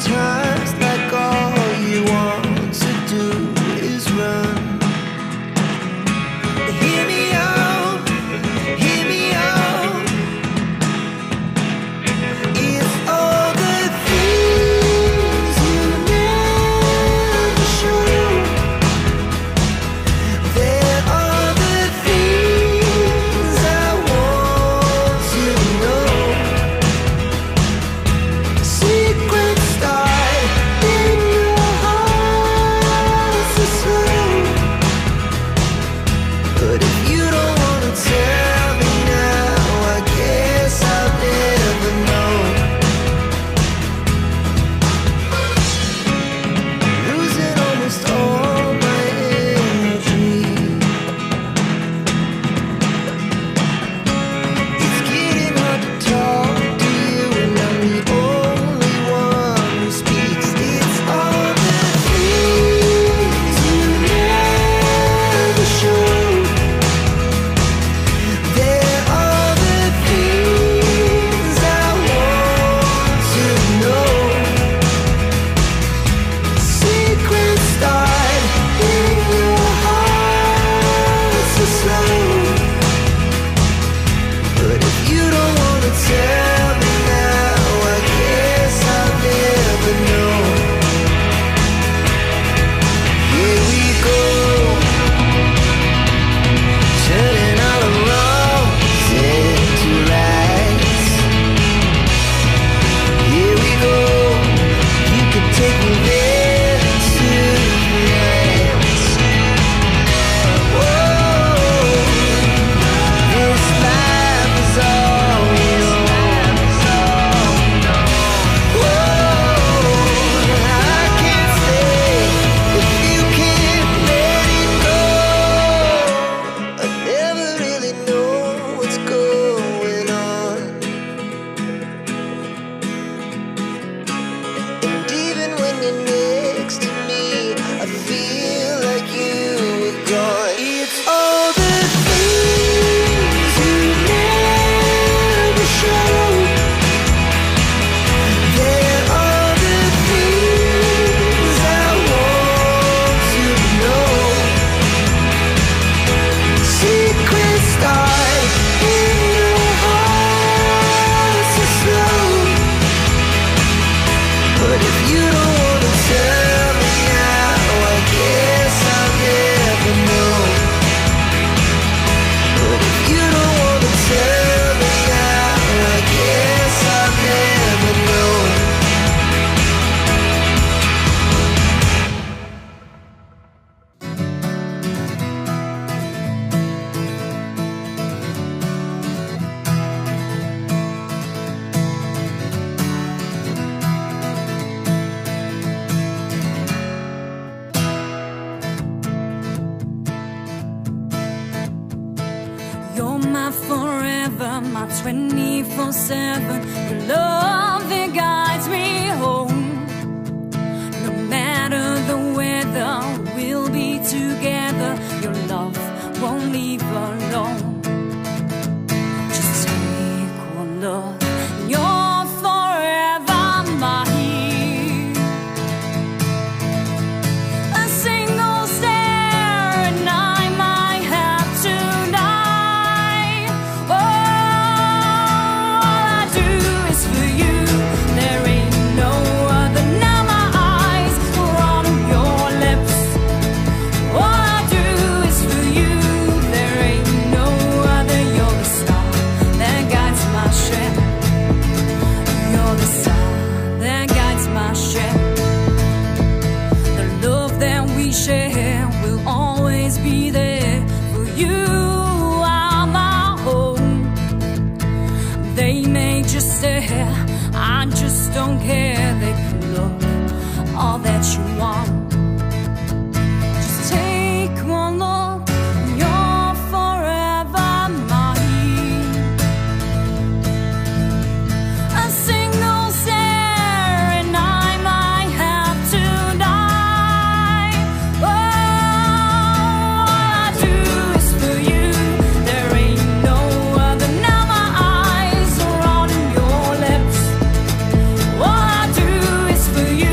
Sometimes like all you want to do is run. Hear me out, hear me out. It's all the things you never show. There are the things I want to know. Secrets start in your heart so slow. But if you don't wanna tell me now, I guess I'll never know. Losing almost all my energy. It's getting hard to talk to you, and I'm the only one who speaks. It's all the things you never show. There are the things I want to know. Secrets start in your heart so slow. But if you don't wanna tell me now, I guess I'll never know. Here we go, turning all the wrongs into rights. Here we go, you can take me there tonight. Whoa, this life is all we know. Whoa, I can't stay if you can't let it go. I never really know what's going on. And even when you're next to me, I feel like you were gone. It's all the things you never show. There are the things I want to know. Secrets start in your heart so slow. But if you don't wanna tell me now, I guess I'll never know. But if you don't wanna tell me now, I guess I'll never know. You're my forever, my 24/7. Your love that guides me home. No matter the weather, we'll be together. Your love won't leave alone. Just take one look, and you're forever mine. A single stare, and I might have tonight. All I do is for you. There ain't no other. Now my eyes are on your lips. All I do is for you. There ain't no other. You're the star that guides my ship. You're the star that guides my ship. The love that we share will always be there. For you are my home. They may just stare, I just don't care. They can look all that you want. Just take one look, and you're forever mine. A single stare, and I might have tonight. All I do is for you. There ain't no other. Now my eyes are on your lips. All I do is for you.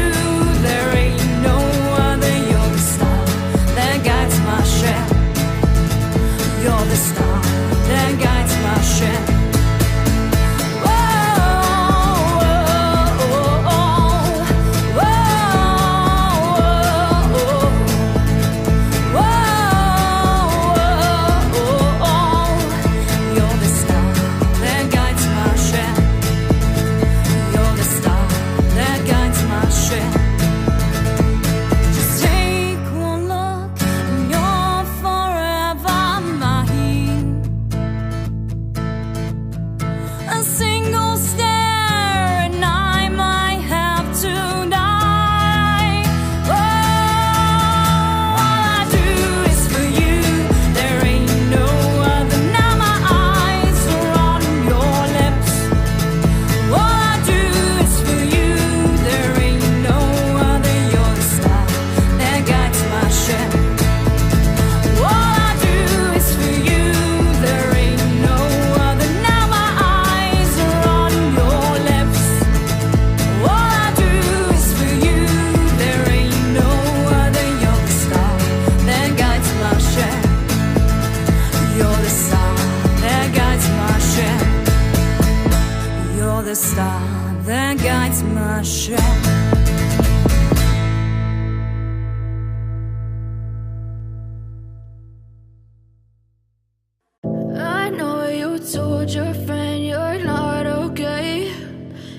my shot. I know you told your friend you're not okay,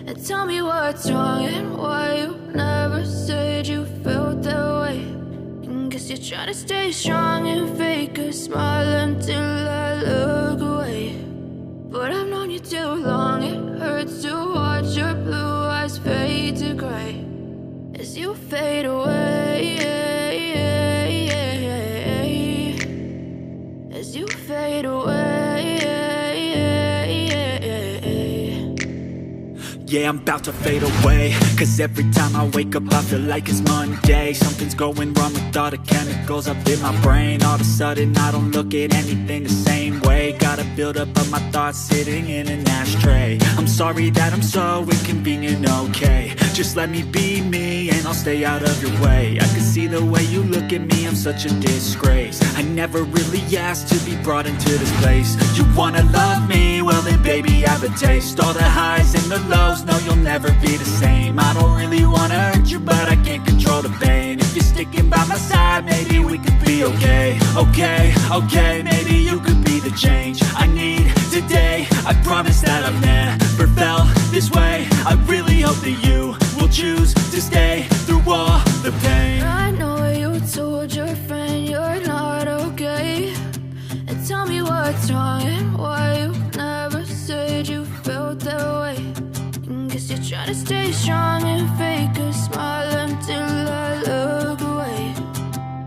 and tell me what's wrong and why you never said you felt that way. And guess you're trying to stay strong and fake a smile until I look away. But I've known you too long, it hurts to watch your blue eyes fade to gray as you fade away, as you fade away. Yeah, I'm about to fade away, cause every time I wake up I feel like it's Monday. Something's going wrong with all the chemicals up in my brain. All of a sudden I don't look at anything the same way. Gotta build up of my thoughts sitting in an ashtray. I'm sorry that I'm so inconvenient, okay. Just let me be me and I'll stay out of your way. I can see the way you look at me, I'm such a disgrace. I never really asked to be brought into this place. You wanna love me? Well then baby I have a taste. All the highs and the lows, no you'll never be the same. I don't really wanna hurt you but I can't control the pain. If you're sticking by my side maybe we could be okay. Okay, maybe you could be the change I need today. I promise that I've never felt this way. I really hope that you will choose to stay through all the pain. I know you told your friend you're not okay, and tell me what's wrong and why you never said you felt that way. And guess you're trying to stay strong and fake a smile until I look away.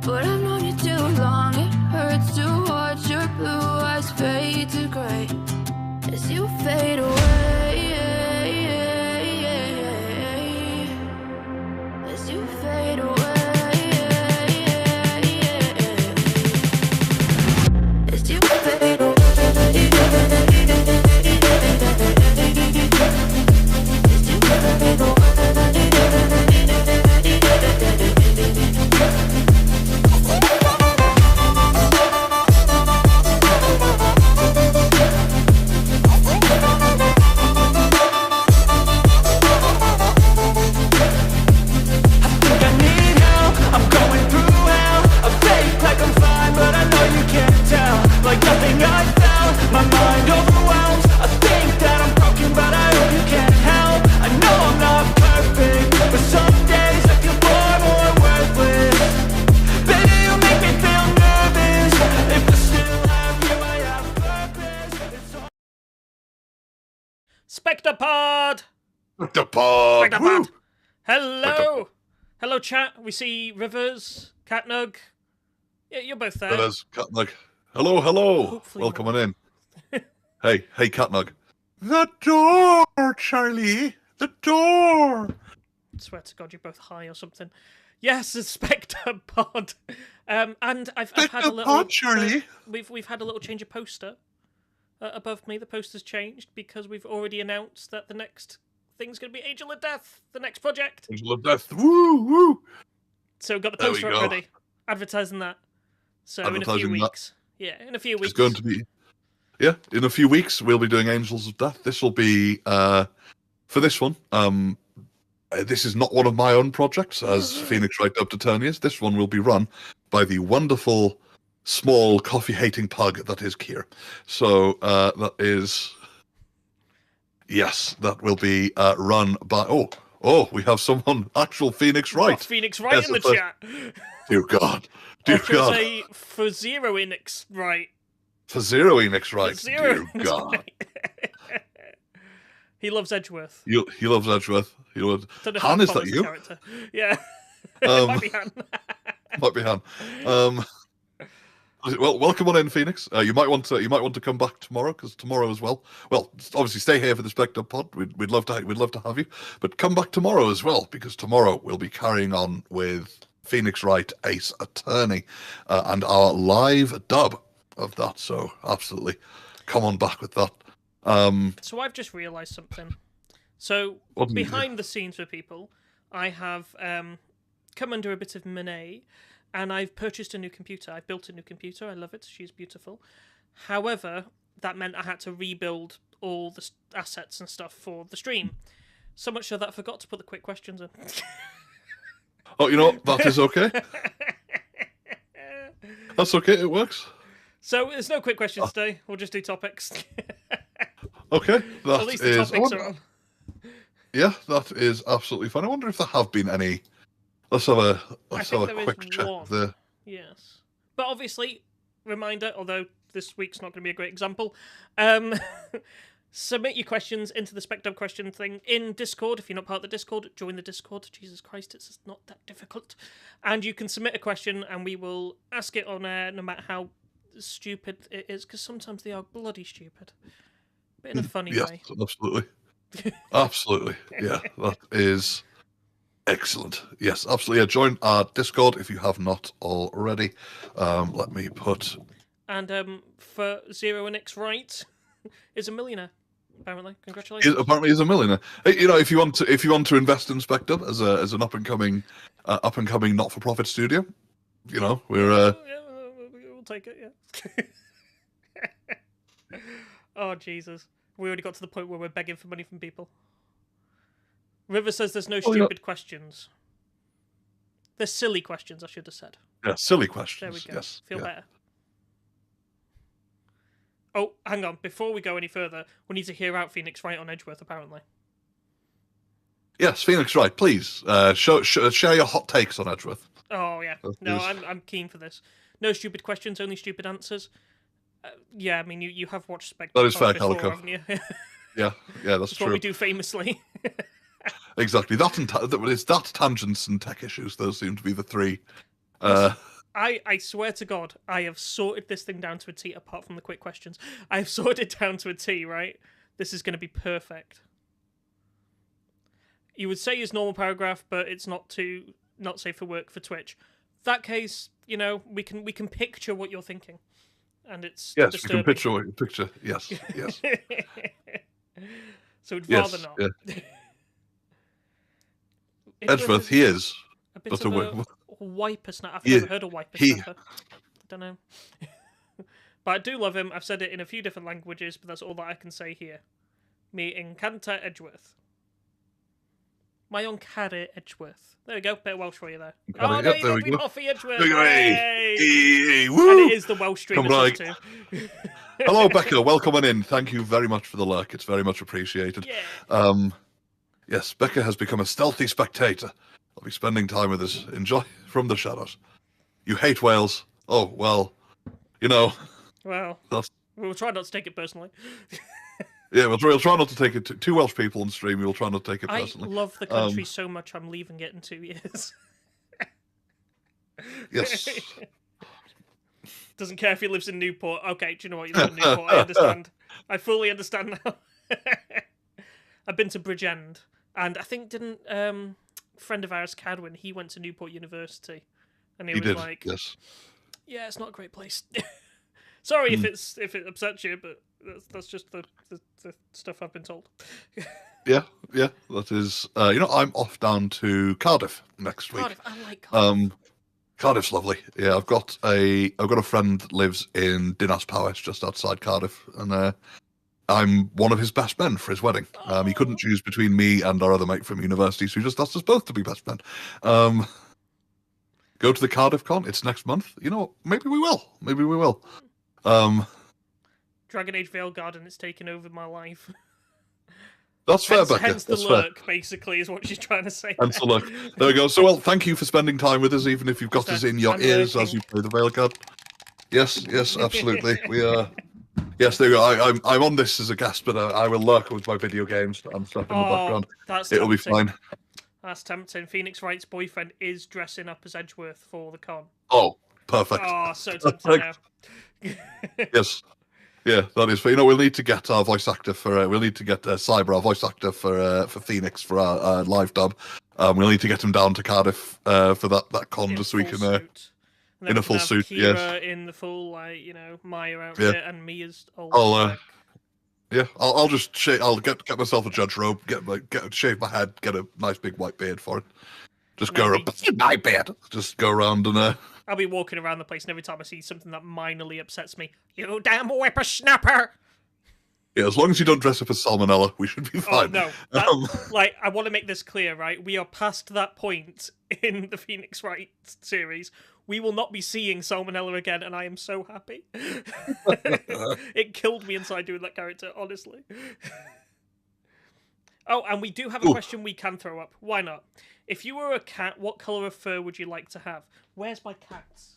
But I've known you too long, it hurts to watch your blue eyes fade to gray as you fade away, as you fade away, as you fade away. Like nothing I found, my mind overwhelms. I think that I'm broken, but I hope you can't help. I know I'm not perfect, but some days I feel far more worthless. Baby, you make me feel nervous. If I still have you, I have purpose. It's all... SpecDubPod! SpecDubPod! Woo! Hello! Hello, chat. We see Rivers, Catnug. Yeah, you're both there. There's Catnug. Hello, hello. Hopefully Welcome on in. Hey, Catnug. The door, Charlie. The door. I swear to God, you're both high or something. Yes, it's SpecDubPod. And I've had a little. Charlie. We've had a little change of poster above me. The poster's changed because we've already announced that the next thing's going to be Angel of Death, the next project. Angel of Death. Woo, woo. So we've got the There we poster go. up ready, advertising that. So in a few Advertising that. weeks. Yeah, in a few weeks. It's going to be... Yeah, in a few weeks, we'll be doing Angels of Death. This will be... for this one, this is not one of my own projects, as Phoenix Wright dubbed Eternius. This one will be run by the wonderful, small, coffee-hating pug that is Kier. So, that is... Yes, that will be run by... Oh, we have someone, actual Phoenix Wright. Phoenix Wright Yes, in the the first- chat. Dear God. Dear God. Say for zero Enix right. For Zero Enix Wright. For zero Dear God. He loves Edgeworth. He loves Edgeworth. He loves... Don't know if Han, that is that follows the you? character. Yeah. It might be Han. Might be Han. Well, welcome on in, Phoenix. You might want to come back tomorrow, because tomorrow as well. Well, obviously stay here for the SpecDubPod. We'd love to have you, but come back tomorrow as well, because tomorrow we'll be carrying on with Phoenix Wright Ace Attorney and our live dub of that. So absolutely, come on back with that. So I've just realised something. So What did you behind the scenes for people, I have come under a bit of menace, and I've purchased a new computer. I've built a new computer. I love it. She's beautiful. However, that meant I had to rebuild all the assets and stuff for the stream. So much so that I forgot to put the quick questions in. Oh, you know what? That is okay. That's okay. It works. So there's no quick questions today. We'll just do topics. Okay, that At least the is. topics are on. Yeah, that is absolutely fine. I wonder if there have been any. Let's have a I think there quick is check one. there. Yes. But obviously, reminder, although this week's not going to be a great example, submit your questions into the SpecDub question thing in Discord. If you're not part of the Discord, join the Discord. Jesus Christ, it's just not that difficult. And you can submit a question and we will ask it on air no matter how stupid it is, because sometimes they are bloody stupid. But in a funny Yes, way. absolutely. Absolutely. Yeah, that is excellent. Yes, absolutely. Yeah, join our Discord if you have not already. Let me put. And for Zero and X Right is a millionaire, apparently. Congratulations. Apparently, he's a millionaire. Hey, you know, if you want to invest in SpecDub as an up and coming not for profit studio, you know, we're Yeah, we'll take it, yeah. Oh, Jesus. We already got to the point where we're begging for money from people. River says there's no stupid questions. There's silly questions, I should have said. yeah, silly questions. There we go. Yes, Feel yeah. better. Oh, hang on. Before we go any further, we need to hear out Phoenix Wright on Edgeworth, apparently. Yes, Phoenix, right? Please share your hot takes on Edgeworth. Oh, yeah. No, I'm keen for this. No stupid questions, only stupid answers. Yeah, I mean, you have watched SpecDub That is fair, before, Calico. haven't you? Yeah, that's That's true. what we do famously. Exactly. That and it's that tangents and tech issues. Those seem to be the three. I swear to God, I have sorted this thing down to a T, apart from the quick questions. I've sorted it down to a T, right? This is going to be perfect. You would say his normal paragraph, but it's not safe for work for Twitch. That case, you know, we can picture what you're thinking. And it's Yes, disturbing. we can picture what you picture. Yes, yes. So we'd Yes, rather not. yeah. Edgeworth, he is. A bit But of a a wiper snapper. I've He- never heard of wiper he- snapper. I don't know. But I do love him. I've said it in a few different languages, but that's all that I can say here. Me encanta Edgeworth. My own care Edgeworth. There we go. Bit of Welsh for you there. Oh, no, Yep, you there got we me go. off Edgeworth. There we go. Hey! Hey, And woo! it is the Welsh stream Come as on. too. Hello, Becca. Welcome on in. Thank you very much for the lurk. It's very much appreciated. Yeah. Yes, Becca has become a stealthy spectator. I'll be spending time with us. Enjoy from the shadows. You hate Wales. Oh, well, you know. Well, That's... we'll try not to take it personally. Yeah, we'll try not to take it to two Welsh people on stream. We'll try not to take it personally. I love the country so much, I'm leaving it in 2 years. Yes. Doesn't care if he lives in Newport. Okay, do you know what? You live in Newport. I understand. I fully understand now. I've been to Bridgend, and I think didn't friend of ours, Cadwin, he went to Newport University, and he was did, like, yes. "Yeah, it's not a great place." Sorry if it upsets you, but that's just the stuff I've been told. Yeah, that is. You know, I'm off down to Cardiff next week. Cardiff, I like Cardiff. Cardiff's lovely. Yeah, I've got a friend that lives in Dinas Powys, just outside Cardiff, and I'm one of his best men for his wedding. He couldn't choose between me and our other mate from university, so he just asked us both to be best men. Go to the Cardiff Con. It's next month. You know what? Maybe we will. Maybe we will. Dragon Age Veil Garden is taking over my life. That's fair, Becca. Hence the That's fair. lurk, basically, is what she's trying to say. And so look, there we go. So, well, thank you for spending time with us, even if you've got us in your I'm ears lurking. as you play the Veil card. Yes, absolutely. We are. Yes, there we go. I'm on this as a guest, but I will lurk with my video games and stuff in the background. That's It'll be tempting. fine. That's tempting. Phoenix Wright's boyfriend is dressing up as Edgeworth for the con. Oh, perfect. Oh, so tempting now. Yes. Yeah, that is. You know, we'll need to get our voice actor for. We'll need to get Cyber, our voice actor for Phoenix for our live dub. We'll need to get him down to Cardiff for that con just so we can. In a full suit, Kira yes. in the full, Maya outfit, and me as old. I'll just shave. I'll get myself a judge robe, shave my head, get a nice big white beard for it. Just go around. My beard. Just go around and. I'll be walking around the place, and every time I see something that minorly upsets me, you damn whippersnapper! Yeah, as long as you don't dress up as Salmonella, we should be Oh fine. no! Like, I want to make this clear, right? We are past that point in the Phoenix Wright series. We will not be seeing Salmonella again, and I am so happy. It killed me inside doing that character, honestly. Oh, and we do have a question we can throw up. Why not? If you were a cat, what colour of fur would you like to have? Where's my cats?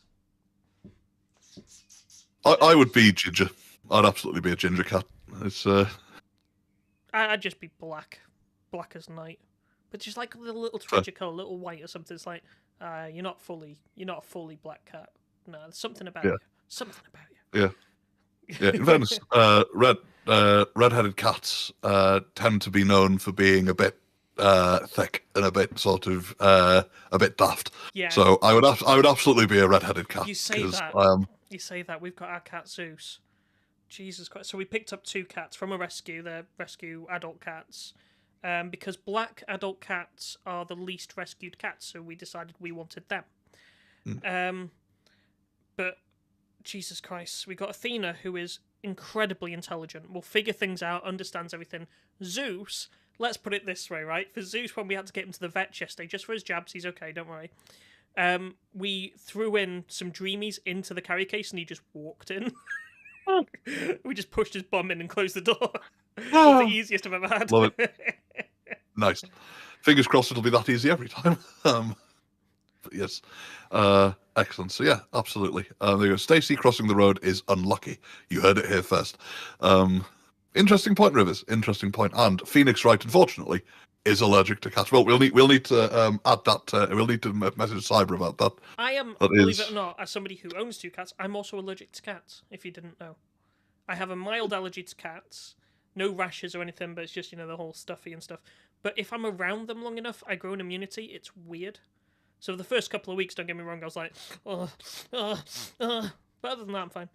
I would be ginger. I'd absolutely be a ginger cat. It's I'd just be black as night, but just like a little tragic colour, a little white or something. It's like, you're not a fully black cat. No, there's something about you. Something about you. Yeah. In fairness, red-headed cats tend to be known for being a bit thick and a bit sort of a bit daft. Yeah. So I would absolutely be a red-headed cat. You say that. You say that. We've got our cat Zeus. Jesus Christ. So we picked up 2 cats from a rescue. They're rescue adult cats. Because black adult cats are the least rescued cats, so we decided we wanted them. But Jesus Christ, we got Athena, who is incredibly intelligent, will figure things out, understands everything. Zeus, let's put it this way, right? For Zeus, when we had to get him to the vet yesterday, just for his jabs, he's okay, don't worry. We threw in some dreamies into the carry case and he just walked in. We just pushed his bum in and closed the door. It was the easiest I've ever had. Love it. Nice. Fingers crossed it'll be that easy every time. But yes. Excellent. So yeah, absolutely. There you go. Stacey crossing the road is unlucky. You heard it here first. Interesting point, Rivers. Interesting point. And Phoenix Wright, unfortunately, is allergic to cats. Well, we'll need to add that. We'll need to message Cyber about that. I am, believe it or not, as somebody who owns 2 cats, I'm also allergic to cats, if you didn't know. I have a mild allergy to cats. No rashes or anything, but it's just, the whole stuffy and stuff. But if I'm around them long enough, I grow an immunity. It's weird. So the first couple of weeks, don't get me wrong, I was like, but other than that, I'm fine.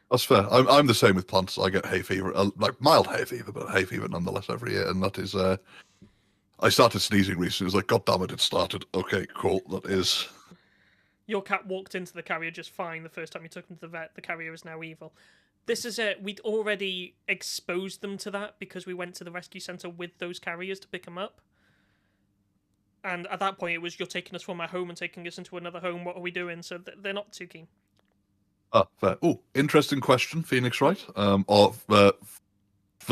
That's fair. I'm the same with plants. I get hay fever, like mild hay fever, but hay fever nonetheless every year. And that is, I started sneezing recently. It was like, God damn it, it started. Okay, cool. That is. Your cat walked into the carrier just fine the first time you took him to the vet. The carrier is now evil. This is it. We'd already exposed them to that because we went to the rescue centre with those carriers to pick them up. And at that point, it was, you're taking us from our home and taking us into another home. What are we doing? So they're not too keen. Fair. Oh, interesting question, Phoenix Wright. Or for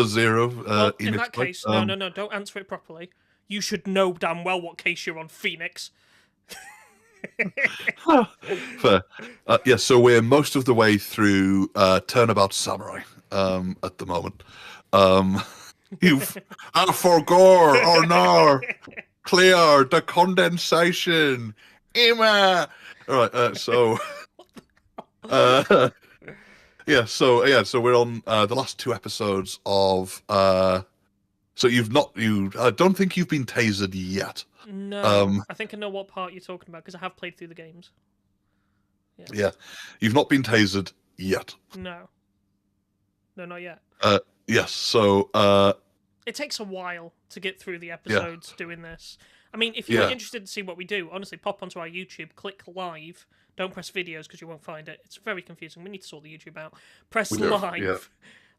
Zero. In that case, no, don't answer it properly. You should know damn well what case you're on, Phoenix. Fair. Yeah, so we're most of the way through Turnabout Samurai at the moment. You've for gore or no. Clear the condensation. Emma. All right, so so we're on the last 2 episodes of so I don't think you've been tasered yet. No, I think I know what part you're talking about because I have played through the games. Yeah, you've not been tasered yet. No, not yet. Yes, so it takes a while to get through the episodes doing this. I mean, if you're interested to see what we do, honestly, pop onto our YouTube, click live. Don't press videos because you won't find it. It's very confusing. We need to sort the YouTube out. Press live,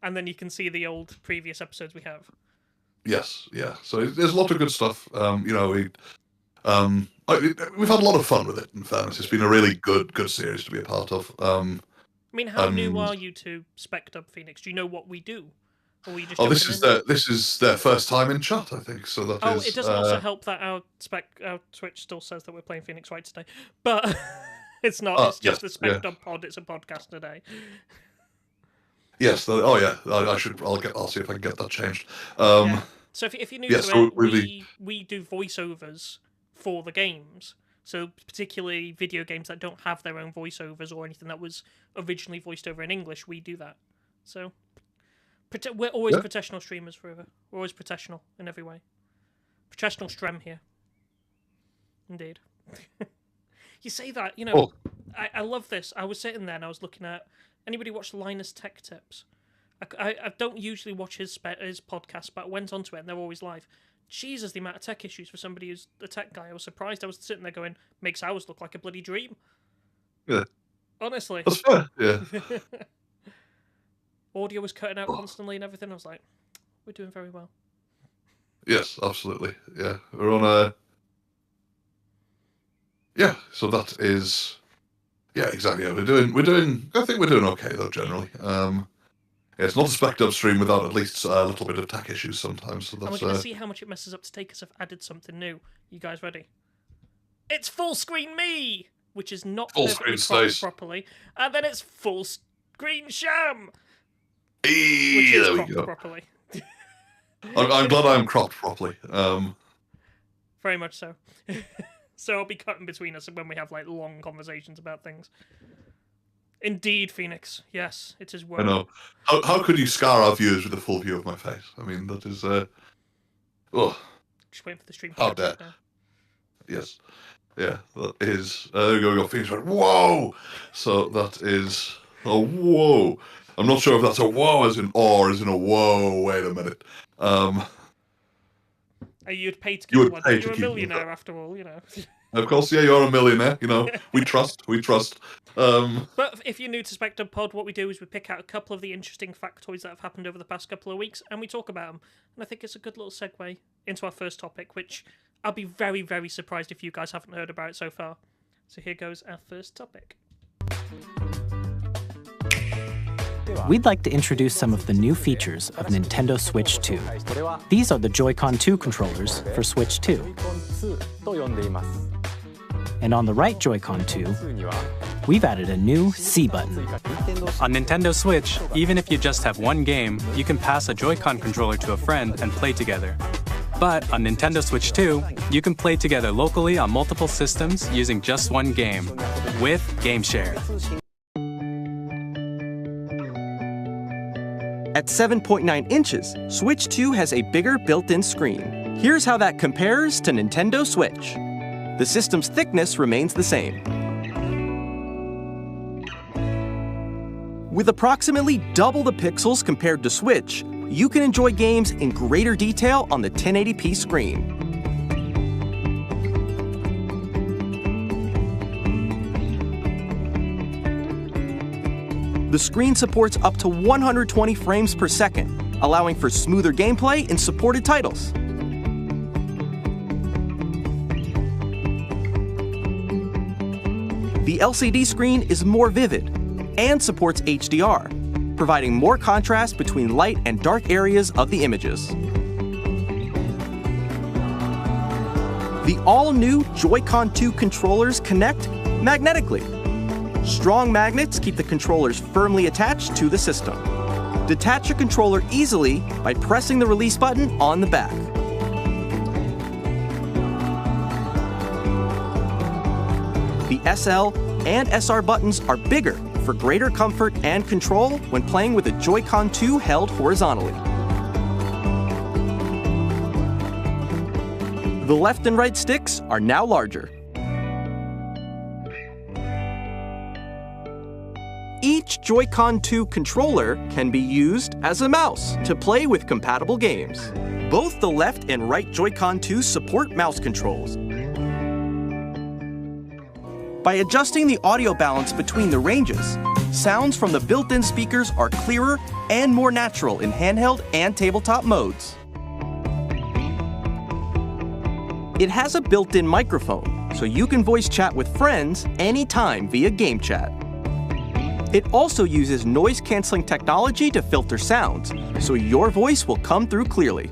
and then you can see the old previous episodes we have. Yes, yeah. So there's a lot of good stuff. We've had a lot of fun with it. In fairness, it's been a really good series to be a part of. I mean, how new are you to SpecDub Phoenix? Do you know what we do? Or were you just this is their first time in chat, I think. So that is. It doesn't also help that our Twitch still says that we're playing Phoenix Wright today, but it's not. It's just the SpecDubPod. It's a podcast today. Yes. I should. I'll see if I can get that changed. So if you're new to it, we do voiceovers for the games. So particularly video games that don't have their own voiceovers or anything that was originally voiced over in English, we do that. So we're always professional streamers forever. We're always professional in every way. Professional strem here. Indeed. You say that, I love this. I was sitting there and I was looking at... Anybody watch Linus Tech Tips? I don't usually watch his podcast, but I went onto it and they're always live. Jesus, the amount of tech issues for somebody who's a tech guy. I was surprised. I was sitting there going, makes ours look like a bloody dream. Yeah. Honestly. That's fair, yeah. audio was cutting out constantly and everything. I was like, we're doing very well. Yes, absolutely. Yeah, we're on a. Yeah, so that is. Yeah, exactly. Yeah, we're doing. I think we're doing okay though, generally. Yeah, it's not a SpecDub stream without at least a little bit of tech issues sometimes. So And we're that's. going to see how much it messes up today because I've added something new. You guys ready? It's full screen me, which is not Full perfectly screen cropped Stace. properly, and then it's full screen Sham, which Hey, is there we cropped go. properly. I'm glad I'm cropped properly. Very much so. So I'll be cutting between us when we have like long conversations about things. Indeed, Phoenix. Yes, it is I work. know. How could you scar our viewers with a full view of my face? I mean, that is. Oh, Just waiting for the stream to How catch dare. up now. yes. Yeah, that is. There we go. We got Phoenix went, whoa! So that is a whoa. I'm not sure if that's a whoa as in or as in a whoa. Wait a minute. You'd pay to You keep would one. pay to You're a keep one. millionaire after all, you know. Of course, yeah, you're a millionaire. You know, we trust. But if you're new to SpecDubPod, what we do is we pick out a couple of the interesting factoids that have happened over the past couple of weeks, and we talk about them. And I think it's a good little segue into our first topic, which I'll be very, very surprised if you guys haven't heard about it so far. So here goes our first topic. We'd like to introduce some of the new features of Nintendo Switch 2. These are the Joy-Con 2 controllers for Switch 2. And on the right Joy-Con 2, we've added a new C button. On Nintendo Switch, even if you just have one game, you can pass a Joy-Con controller to a friend and play together. But on Nintendo Switch 2, you can play together locally on multiple systems using just one game, with GameShare. At 7.9 inches, Switch 2 has a bigger built-in screen. Here's how that compares to Nintendo Switch. The system's thickness remains the same. With approximately double the pixels compared to Switch, you can enjoy games in greater detail on the 1080p screen. The screen supports up to 120 frames per second, allowing for smoother gameplay in supported titles. The LCD screen is more vivid and supports HDR, providing more contrast between light and dark areas of the images. The all-new Joy-Con 2 controllers connect magnetically. Strong magnets keep the controllers firmly attached to the system. Detach your controller easily by pressing the release button on the back. The SL and SR buttons are bigger for greater comfort and control when playing with a Joy-Con 2 held horizontally. The left and right sticks are now larger. Each Joy-Con 2 controller can be used as a mouse to play with compatible games. Both the left and right Joy-Con 2 support mouse controls. By adjusting the audio balance between the ranges, sounds from the built-in speakers are clearer and more natural in handheld and tabletop modes. It has a built-in microphone, so you can voice chat with friends anytime via game chat. It also uses noise-canceling technology to filter sounds, so your voice will come through clearly.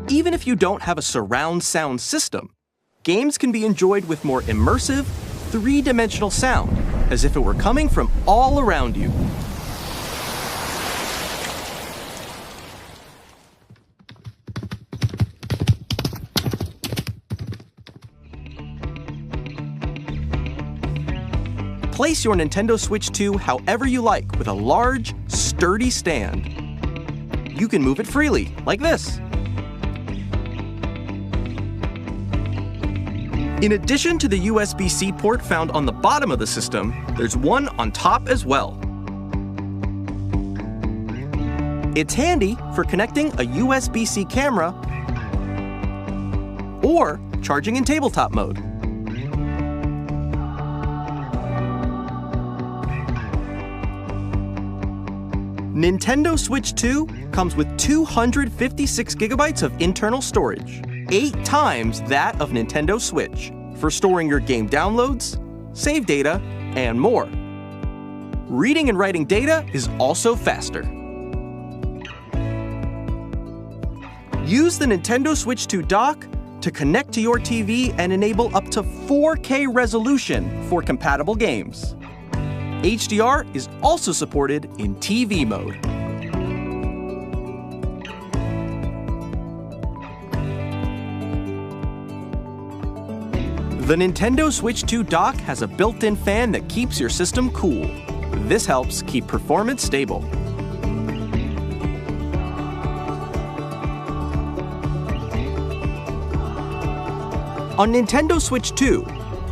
Even if you don't have a surround sound system, games can be enjoyed with more immersive, three-dimensional sound, as if it were coming from all around you. Place your Nintendo Switch 2 however you like with a large, sturdy stand. You can move it freely, like this. In addition to the USB-C port found on the bottom of the system, there's one on top as well. It's handy for connecting a USB-C camera or charging in tabletop mode. Nintendo Switch 2 comes with 256 gigabytes of internal storage, 8 times that of Nintendo Switch, for storing your game downloads, save data, and more. Reading and writing data is also faster. Use the Nintendo Switch 2 dock to connect to your TV and enable up to 4K resolution for compatible games. HDR is also supported in TV mode. The Nintendo Switch 2 dock has a built-in fan that keeps your system cool. This helps keep performance stable. On Nintendo Switch 2,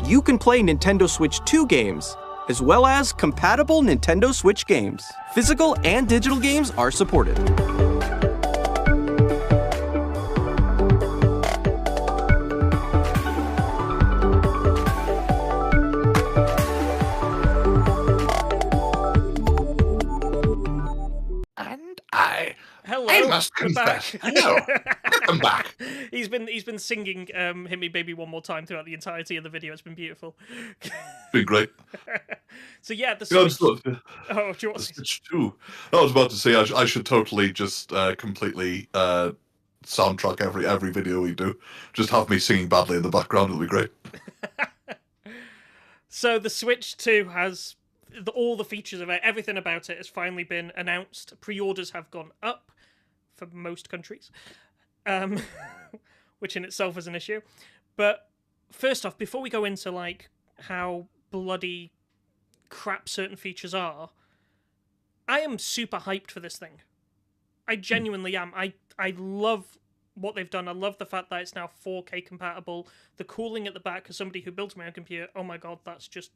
you can play Nintendo Switch 2 games, as well as compatible Nintendo Switch games. Physical and digital games are supported. Hello. I must we're back. confess. No, I'm back. He's been singing "Hit Me, Baby, One More Time" throughout the entirety of the video. It's been beautiful. Been great. So yeah, the Yeah, Switch. it's Oh, do you want the to say? Switch 2. I was about to say I should totally just completely soundtrack every video we do. Just have me singing badly in the background. It'll be great. So the Switch 2 has all the features of it. Everything about it has finally been announced. Pre-orders have gone up for most countries, which in itself is an issue. But first off, before we go into like how bloody crap certain features are, I am super hyped for this thing. I genuinely am. I love what they've done. I love the fact that it's now 4K compatible. The cooling at the back, as somebody who builds my own computer, oh my god, that's just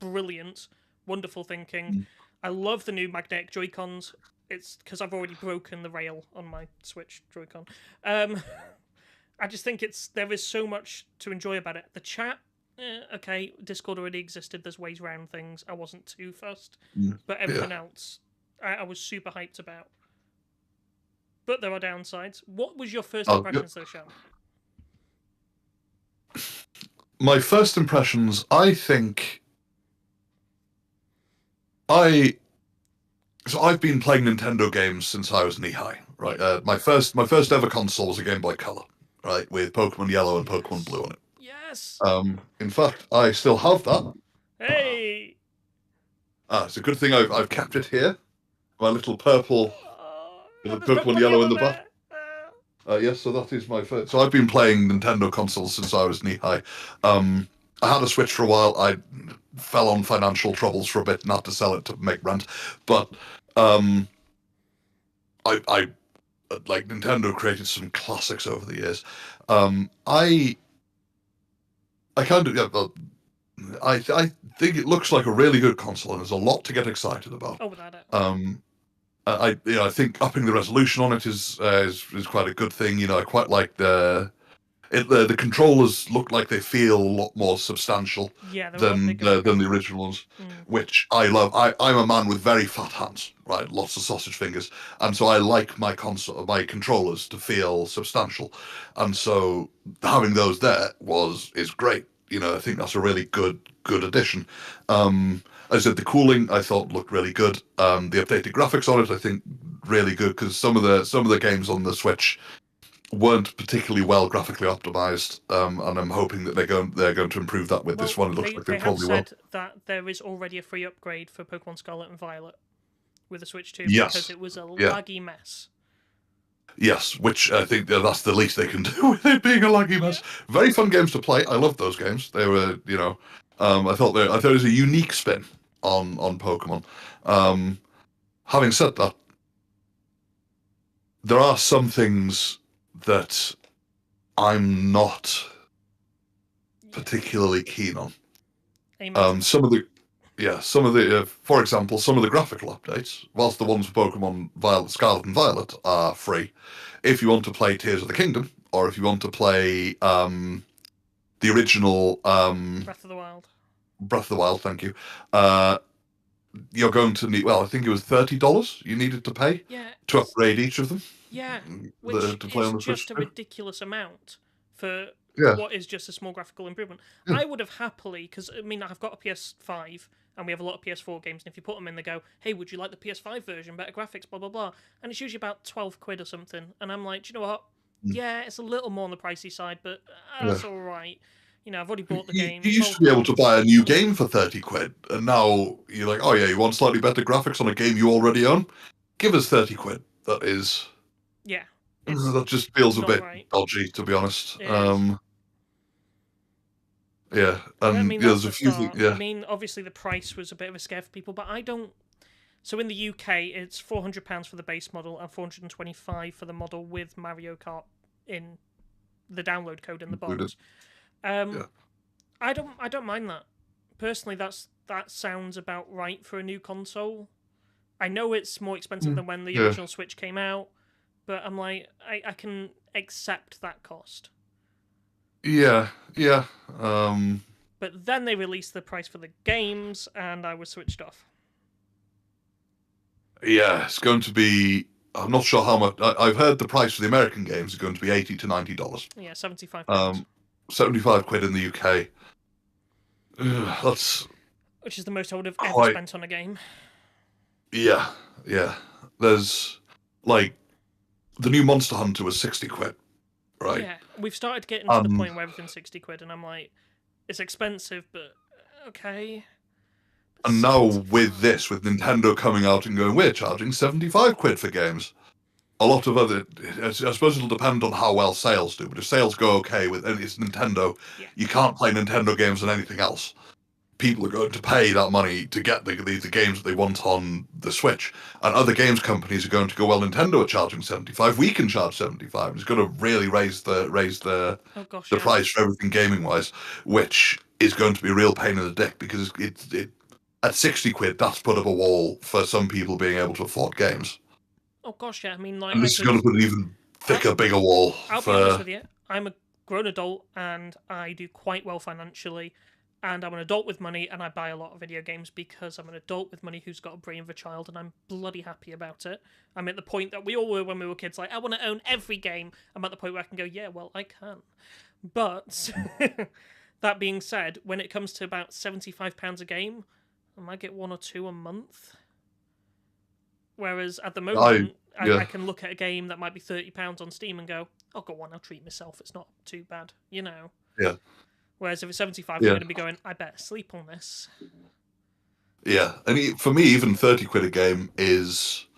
brilliant. Wonderful thinking. I love the new magnetic Joy-Cons. It's because I've already broken the rail on my Switch Joy-Con. I just think there is so much to enjoy about it. The chat, okay, Discord already existed. There's ways around things. I wasn't too fussed. But everything else, I was super hyped about. But there are downsides. What was your first impressions, though, Sean? My first impressions, I think... So I've been playing Nintendo games since I was knee-high, right? My first ever console was a Game Boy Color, right, with Pokemon Yellow and Pokemon Blue on it. Yes! In fact, I still have that. Hey! It's a good thing I've kept it here. My little purple, with the Pokemon Yellow in the back. Yes, so that is my first. So I've been playing Nintendo consoles since I was knee-high. I had a Switch for a while. I fell on financial troubles for a bit and had to sell it to make rent. But I like Nintendo created some classics over the years. I kind of I think it looks like a really good console and there's a lot to get excited about. Oh, without it. I think upping the resolution on it is quite a good thing. I quite like the controllers look like they feel a lot more substantial than the original ones, which I love. I'm a man with very fat hands, right? Lots of sausage fingers, and so I like my controllers to feel substantial, and so having those there is great. I think that's a really good addition. As I said, the cooling I thought looked really good. The updated graphics on it I think really good because some of the games on the Switch weren't particularly well graphically optimized, and I'm hoping that they're going to improve that with this one. It looks like they probably will. They have said that there is already a free upgrade for Pokemon Scarlet and Violet with the Switch 2 Yes. because it was a laggy mess. Yes, which I think that's the least they can do with it being a laggy mess. Very fun games to play. I loved those games. They were, I thought it was a unique spin on Pokemon. Having said that, there are some things that I'm not particularly keen on. Amen. For example, some of the graphical updates, whilst the ones for Pokemon Scarlet and Violet are free, if you want to play Tears of the Kingdom, or if you want to play the original Breath of the Wild. Breath of the Wild, thank you. you're going to need, well, I think it was $30 you needed to pay Yeah, to upgrade each of them. yeah, which To play on the is Switch just a 2. ridiculous amount for Yeah. what is just a small graphical improvement. Yeah. I would have happily, because I mean, I've got a PS5 and we have a lot of PS4 games, and if you put them in, they go, "Hey, would you like the PS5 version? Better graphics, blah blah blah," and it's usually about £12 or something, and I'm like, do you know what? Yeah, it's a little more on the pricey side, but that's all right. You know, I've already bought the game. You used to be able to buy a new game for £30, and now you're like, oh yeah, you want slightly better graphics on a game you already own? Give us £30. That is, Yeah. that just feels a not bit right. dodgy, to be honest. Yeah. Yeah, I and mean, there's that's a the few start. things. Yeah, I mean, obviously the price was a bit of a scare for people, but I don't. So in the UK, it's £400 for the base model and £425 for the model with Mario Kart in the download code in the box. Yeah. I don't mind that. Personally, that sounds about right for a new console. I know it's more expensive than when the original Switch came out, but I'm like, I can accept that cost. yeah. But then they released the price for the games, and I was switched off. Yeah, it's going to be. I'm not sure how much. I've heard the price for the American games is going to be $80 to $90. Yeah, £75. £75 in the UK. That's Which is the most I would have ever quite. spent on a game. Yeah. There's like the new Monster Hunter was £60, right? Yeah, we've started getting to the point where everything's £60, and I'm like, it's expensive, but okay. And now with this, with Nintendo coming out and going, we're charging £75 for games. A lot of other, I suppose it'll depend on how well sales do. But if sales go okay with, and it's Nintendo, you can't play Nintendo games on anything else. People are going to pay that money to get the games that they want on the Switch, and other games companies are going to go, well, Nintendo are charging $75, we can charge $75. It's going to really raise the price for everything gaming wise, which is going to be a real pain in the dick because it at £60 that's put up a wall for some people being able to afford games. Oh gosh, yeah. I mean, like, And this is going to put an even thicker, bigger wall. I'll be honest with you. I'm a grown adult and I do quite well financially, and I'm an adult with money, and I buy a lot of video games because I'm an adult with money who's got a brain of a child, and I'm bloody happy about it. I'm at the point that we all were when we were kids, like, I want to own every game. I'm at the point where I can go, yeah, well, I can. But that being said, when it comes to about £75 a game, I might get one or two a month. Whereas at the moment, I can look at a game that might be £30 on Steam and go, oh, go on, I'll treat myself. It's not too bad, you know? Yeah. Whereas if it's 75, I'm going to be going, I better sleep on this. Yeah, and for me, even £30 a game is,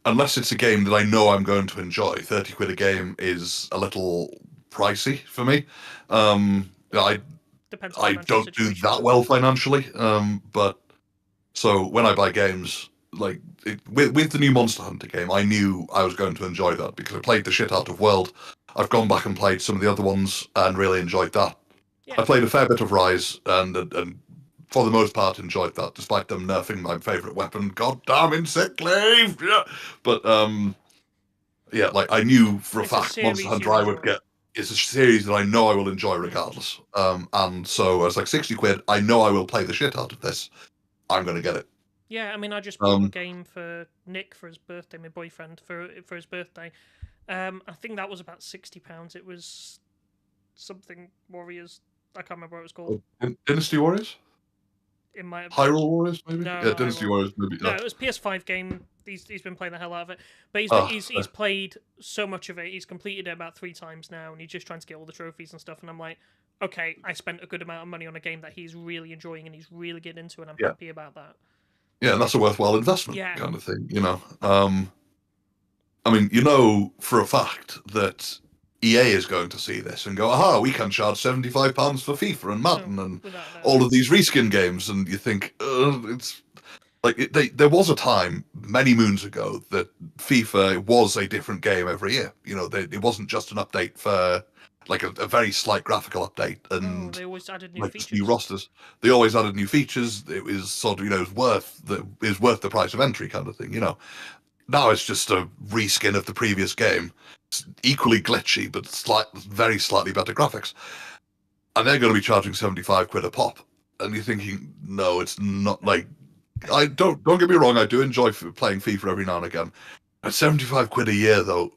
unless it's a game that I know I'm going to enjoy, £30 a game is a little pricey for me. I don't do that well financially, but so when I buy games, like with the new Monster Hunter game, I knew I was going to enjoy that because I played the shit out of World. I've gone back and played some of the other ones and really enjoyed that. Yeah. I played a fair bit of Rise and for the most part enjoyed that, despite them nerfing my favourite weapon. Goddamn Insectclave! Yeah, but yeah, like I knew for a fact Monster Hunter I would get. It's a series that I know I will enjoy regardless. And so I was like, £60, I know I will play the shit out of this. I'm going to get it. Yeah, I mean, I just bought a game for Nick for his birthday, my boyfriend, for his birthday. I think that was about £60. It was something Warriors. I can't remember what it was called. Dynasty Warriors? It might have Hyrule Warriors, maybe? No, yeah, Dynasty Warriors, maybe. No, it was a PS5 game. He's been playing the hell out of it. But he's played so much of it. He's completed it about 3 times now, and he's just trying to get all the trophies and stuff. And I'm like, okay, I spent a good amount of money on a game that he's really enjoying and he's really getting into, and I'm happy about that. Yeah, and that's a worthwhile investment kind of thing, you know. I mean, you know for a fact that EA is going to see this and go, aha, we can charge £75 for FIFA and Madden and all of these reskin games. And you think, it's like there was a time many moons ago that FIFA was a different game every year. You know, it wasn't just an update for like a very slight graphical update, and they always added new features. New rosters. They always added new features. It was sort of, you know, worth the price of entry kind of thing. You know, now it's just a reskin of the previous game. It's equally glitchy, but very slightly better graphics. And they're going to be charging £75 a pop. And you're thinking, no, it's not like I don't get me wrong. I do enjoy playing FIFA every now and again. At 75 quid a year, though,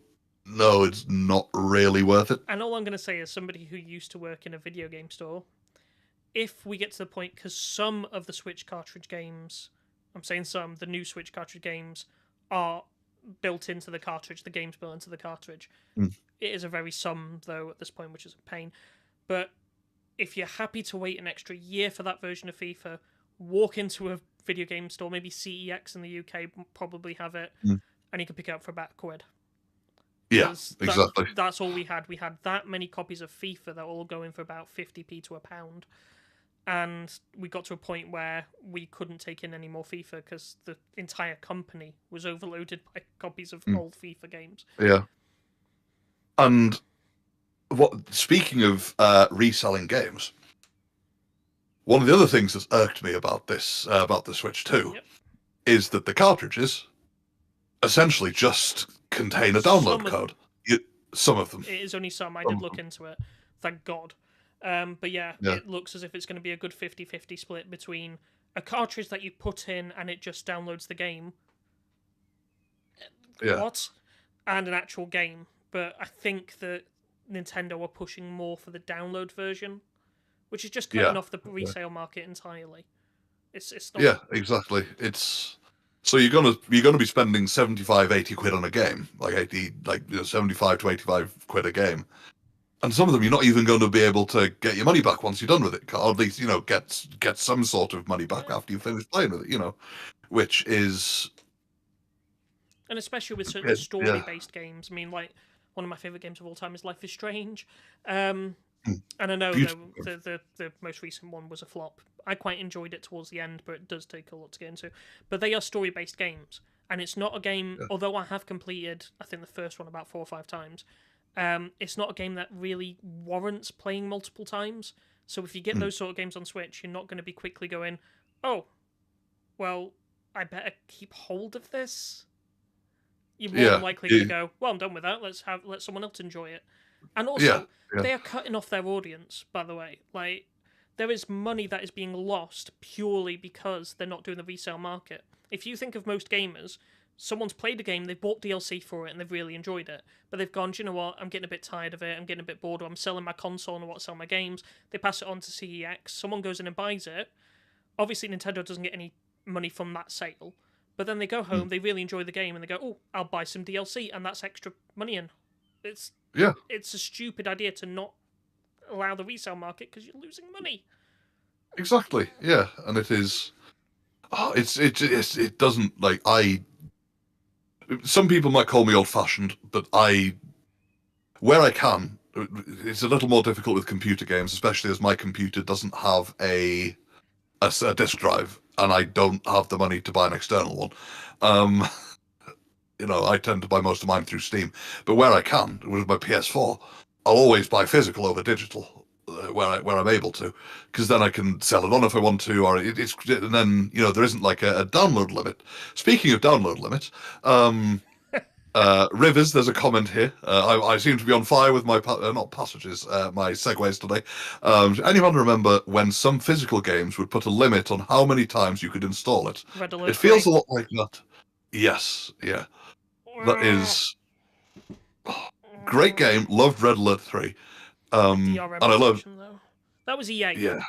no, it's not really worth it. And all I'm going to say is somebody who used to work in a video game store, if we get to the point, because some of the Switch cartridge games, I'm saying some, the new Switch cartridge games are built into the cartridge, the game's built into the cartridge. Mm. It is a very some, though, at this point, which is a pain. But if you're happy to wait an extra year for that version of FIFA, walk into a video game store, maybe CEX in the UK probably have it, and you can pick it up for about £1. Yeah, exactly. That's all we had. We had that many copies of FIFA that were all going for about 50p to £1. And we got to a point where we couldn't take in any more FIFA because the entire company was overloaded by copies of old FIFA games. Yeah. And speaking of reselling games, one of the other things that's irked me about the Switch 2 is that the cartridges essentially just contain a download code. Some of them. It is only some. I did look into it. Thank God. But yeah, it looks as if it's going to be a good 50-50 split between a cartridge that you put in and it just downloads the game. Yeah. What? And an actual game. But I think that Nintendo are pushing more for the download version, which is just cutting off the resale market entirely. It's not... Yeah, exactly. So you're gonna be spending 75, 80 quid on a game, 75 to 85 quid a game, and some of them you're not even going to be able to get your money back once you're done with it, or at least get some sort of money back after you finish playing with it, which is. And especially with certain story-based games. I mean, like one of my favorite games of all time is Life is Strange. And I know the most recent one was a flop. I quite enjoyed it towards the end, but it does take a lot to get into. But they are story-based games, and it's not a game. Although I have completed, I think, the first one about 4 or 5 times. It's not a game that really warrants playing multiple times. So if you get those sort of games on Switch, you're not going to be quickly going, "Oh, well, I better keep hold of this." You're more than likely going to go, "Well, I'm done with that. Let someone else enjoy it." And also, they are cutting off their audience, by the way. Like, there is money that is being lost purely because they're not doing the resale market. If you think of most gamers, someone's played a game, they've bought DLC for it, and they've really enjoyed it. But they've gone, do you know what, I'm getting a bit tired of it, I'm getting a bit bored, or I'm selling my console and I want to sell my games. They pass it on to CEX, someone goes in and buys it. Obviously, Nintendo doesn't get any money from that sale. But then they go home, they really enjoy the game, and they go, "Oh, I'll buy some DLC," and that's extra money in. It's a stupid idea to not allow the resale market because you're losing money. Exactly. Yeah, and it is. It doesn't Some people might call me old-fashioned, but where I can, it's a little more difficult with computer games, especially as my computer doesn't have a disk drive, and I don't have the money to buy an external one. I tend to buy most of mine through Steam. But where I can, with my PS4, I'll always buy physical over digital, where I'm able to, because then I can sell it on if I want to, or and then there isn't like a download limit. Speaking of download limits, Rivers, there's a comment here. I seem to be on fire with my my segues today. Anyone remember when some physical games would put a limit on how many times you could install it? It feels a lot like that. Yes, yeah. That is great game. Loved Red Alert 3. And I love that was EA. Yeah,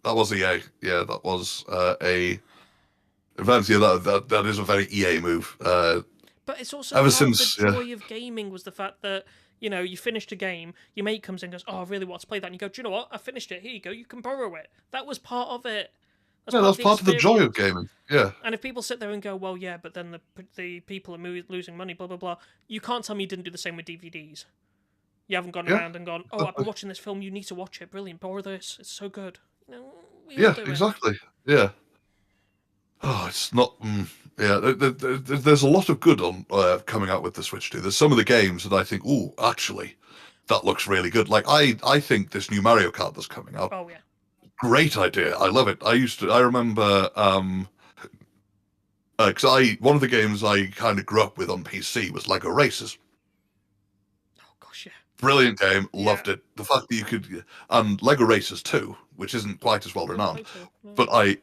that was EA. Yeah, that was a event. Yeah, that is a very EA move. But it's also the joy of gaming was the fact that you finished a game, your mate comes in and goes, "Oh, I really want to play that," and you go, "Do you know what? I finished it. Here you go. You can borrow it." That was part of it. That's part of the joy of gaming. Yeah. And if people sit there and go, "Well, yeah, but then the people are losing money," blah blah blah, you can't tell me you didn't do the same with DVDs. You haven't gone around and gone, "Oh, I've been watching this film. You need to watch it. Brilliant. Borrow this. It's so good." Exactly. Yeah. Oh, it's not. There's a lot of good on coming out with the Switch 2. There's some of the games that I think, "Oh, actually, that looks really good." Like I think this new Mario Kart that's coming out. Oh yeah. Great idea. I love it. I remember because one of the games I kind of grew up with on PC was Lego Racers. Oh gosh, yeah. Brilliant game, loved it. The fact that you could, and Lego Racers 2, which isn't quite as well renowned, but I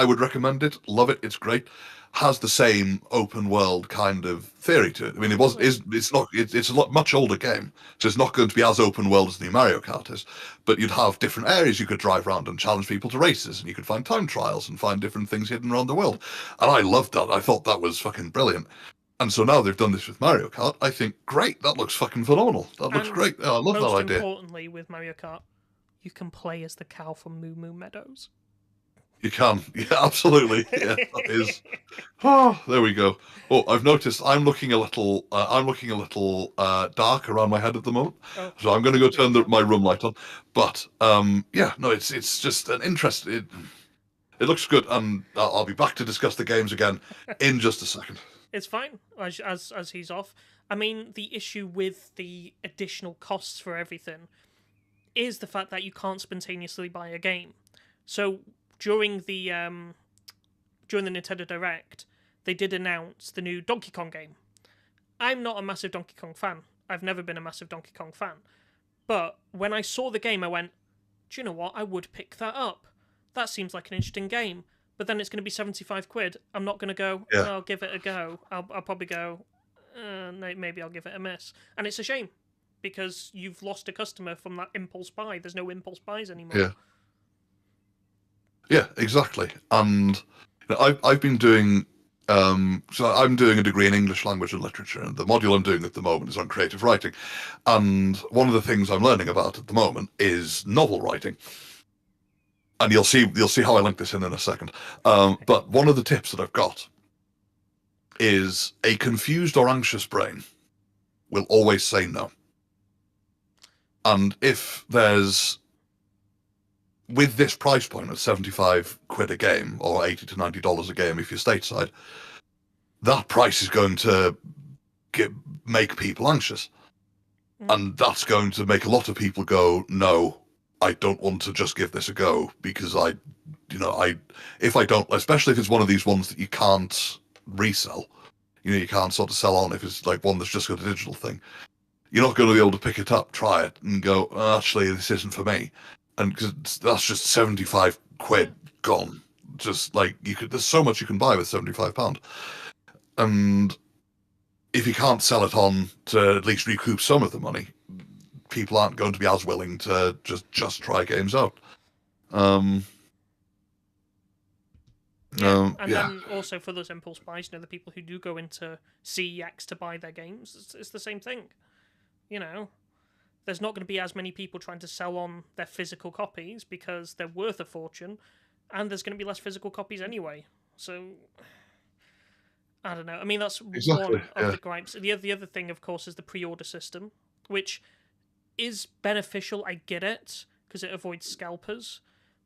would recommend it. Love it. It's great. Has the same open world kind of theory to it. I mean, it's a lot much older game, so it's not going to be as open world as the Mario Kart is. But you'd have different areas you could drive around and challenge people to races, and you could find time trials and find different things hidden around the world. And I loved that. I thought that was fucking brilliant. And so now they've done this with Mario Kart. I think, great, that looks fucking phenomenal. That looks great. I love that idea. Most importantly, with Mario Kart, you can play as the cow from Moo Moo Meadows. You can. Yeah, absolutely. Yeah, that is. Oh, there we go. Oh, I've noticed I'm looking a little dark around my head at the moment. Oh. So I'm going to go turn my room light on. But yeah, no, it's just an interest. It looks good, and I'll be back to discuss the games again in just a second. It's fine as he's off. I mean, the issue with the additional costs for everything is the fact that you can't spontaneously buy a game. So during the Nintendo Direct, they did announce the new Donkey Kong game. I'm not a massive Donkey Kong fan. I've never been a massive Donkey Kong fan. But when I saw the game, I went, do you know what? I would pick that up. That seems like an interesting game. But then it's going to be 75 quid. I'm not going to go, I'll give it a go. I'll probably go, maybe I'll give it a miss. And it's a shame, because you've lost a customer from that impulse buy. There's no impulse buys anymore. Yeah, exactly. And I've been doing, so I'm doing a degree in English language and literature, and the module I'm doing at the moment is on creative writing. And one of the things I'm learning about at the moment is novel writing. And you'll see how I link this in a second. But one of the tips that I've got is a confused or anxious brain will always say no. And if there's, with this price point at 75 quid a game, or $80 to $90 a game if you're stateside, that price is going to make people anxious. And that's going to make a lot of people go, no, I don't want to just give this a go, because if I don't, especially if it's one of these ones that you can't resell, you can't sort of sell on, if it's like one that's just got a digital thing, you're not going to be able to pick it up, try it, and go, actually, this isn't for me. And because that's just 75 quid gone. Just like there's so much you can buy with £75. And if you can't sell it on to at least recoup some of the money, people aren't going to be as willing to just try games out. And then also for those impulse buys, the people who do go into CEX to buy their games, it's the same thing. There's not going to be as many people trying to sell on their physical copies because they're worth a fortune, and there's going to be less physical copies anyway. So I don't know. I mean, that's one of the gripes. The other thing, of course, is the pre-order system, which is beneficial. I get it, because it avoids scalpers,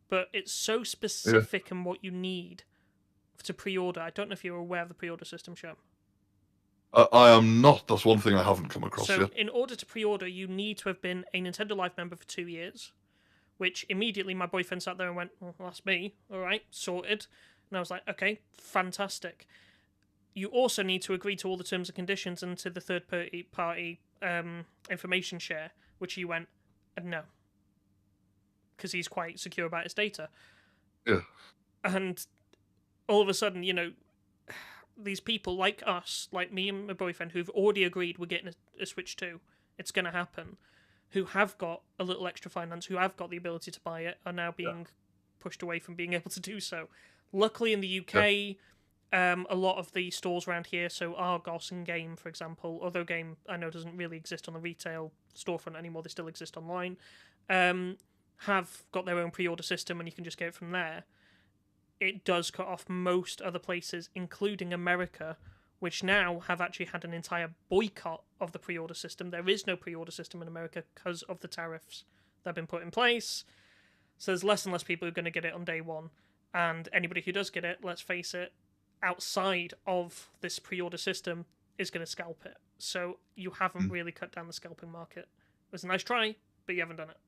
but it's so specific in what you need to pre-order. I don't know if you're aware of the pre-order system, Shem. I am not. That's one thing I haven't come across yet. So in order to pre-order, you need to have been a Nintendo Life member for 2 years, which immediately my boyfriend sat there and went, well, that's me. All right, sorted. And I was like, okay, fantastic. You also need to agree to all the terms and conditions and to the third-party information share, which he went, no. Because he's quite secure about his data. Yeah. And all of a sudden, these people like us, like me and my boyfriend, who've already agreed we're getting a Switch 2, it's going to happen, who have got a little extra finance, who have got the ability to buy it, are now being pushed away from being able to do so. Luckily in the UK, a lot of the stores around here, so Argos and Game, for example, although Game I know doesn't really exist on the retail storefront anymore, they still exist online, have got their own pre-order system and you can just get it from there. It does cut off most other places, including America, which now have actually had an entire boycott of the pre-order system. There is no pre-order system in America because of the tariffs that have been put in place. So there's less and less people who are going to get it on day one. And anybody who does get it, let's face it, outside of this pre-order system is going to scalp it. So you haven't really cut down the scalping market. It was a nice try, but you haven't done it.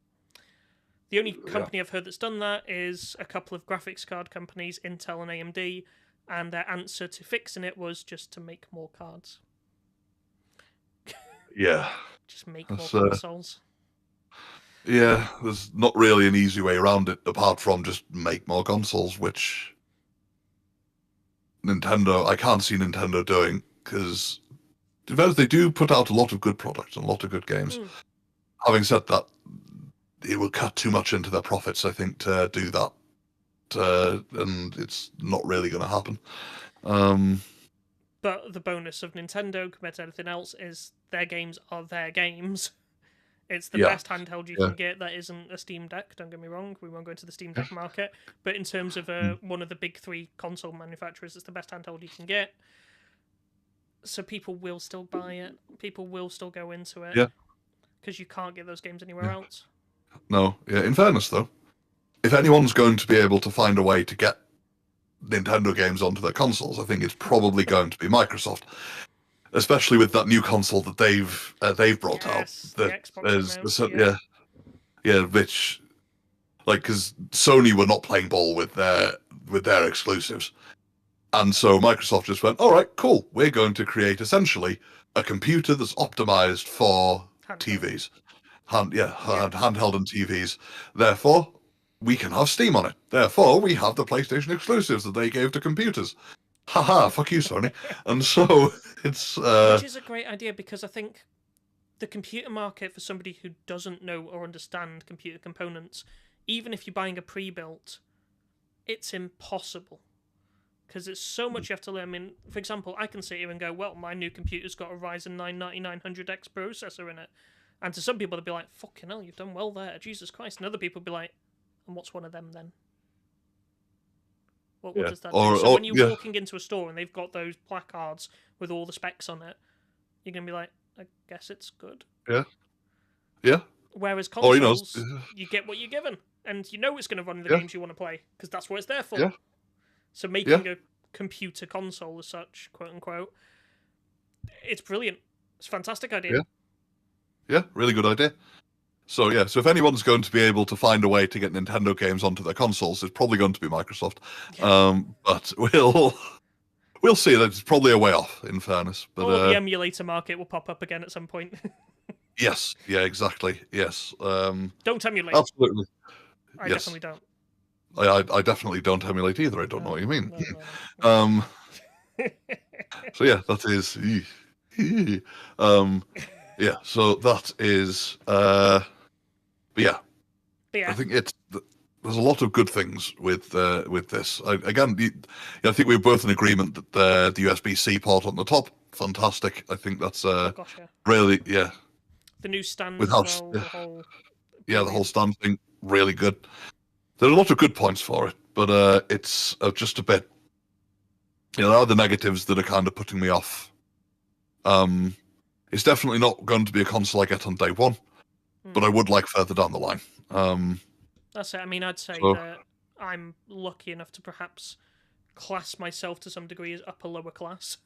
The only company I've heard that's done that is a couple of graphics card companies, Intel and AMD, and their answer to fixing it was just to make more cards. Yeah. Just make more That's, consoles. Yeah, there's not really an easy way around it apart from just make more consoles, which I can't see Nintendo doing, because they do put out a lot of good products and a lot of good games. Having said that, it will cut too much into their profits, I think, to do that. And it's not really going to happen. But the bonus of Nintendo compared to anything else is their games are their games. It's the best handheld you can get that isn't a Steam Deck, don't get me wrong. We won't go into the Steam Deck market. But in terms of one of the big three console manufacturers, it's the best handheld you can get. So people will still buy it. People will still go into it. Yeah. Because you can't get those games anywhere else. No, yeah. In fairness, though, if anyone's going to be able to find a way to get Nintendo games onto their consoles, I think it's probably going to be Microsoft, especially with that new console that they've brought out. The Xbox Which, like, because Sony were not playing ball with their exclusives, and so Microsoft just went, all right, cool, we're going to create essentially a computer that's optimized for TVs, handheld and TVs. Therefore, we can have Steam on it. Therefore, we have the PlayStation exclusives that they gave to computers. Haha, fuck you, Sony. And so it's which is a great idea, because I think the computer market, for somebody who doesn't know or understand computer components, even if you're buying a pre-built, it's impossible. Because it's so much you have to learn. I mean, for example, I can sit here and go, well, my new computer's got a Ryzen 9 9900X processor in it. And to some people, they'll be like, fucking hell, you've done well there, Jesus Christ. And other people will be like, and what's one of them then? What does that do? So when you're walking into a store and they've got those placards with all the specs on it, you're going to be like, I guess it's good. Yeah. Yeah. Whereas consoles, you get what you're given. And you know it's going to run the games you want to play, because that's what it's there for. Yeah. So making a computer console as such, quote unquote, it's brilliant. It's a fantastic idea. Yeah, really good idea. So if anyone's going to be able to find a way to get Nintendo games onto their consoles, it's probably going to be Microsoft. But we'll see. That's probably a way off, in fairness. But or the emulator market will pop up again at some point. Yes. Yeah. Exactly. Yes. Don't emulate. Absolutely. I definitely don't. I definitely don't emulate either. I don't know what you mean. No. So yeah, that is. Yeah. So that is. But yeah. I think there's a lot of good things with this. I think we're both in agreement that the USB-C port on the top, fantastic. I think that's really The new stand with as well, the whole stand thing, really good. There are a lot of good points for it, but it's just a bit. There are the negatives that are kind of putting me off. It's definitely not going to be a console I get on day one, but I would like further down the line. That's it. I mean, I'd say that I'm lucky enough to perhaps class myself to some degree as upper lower class.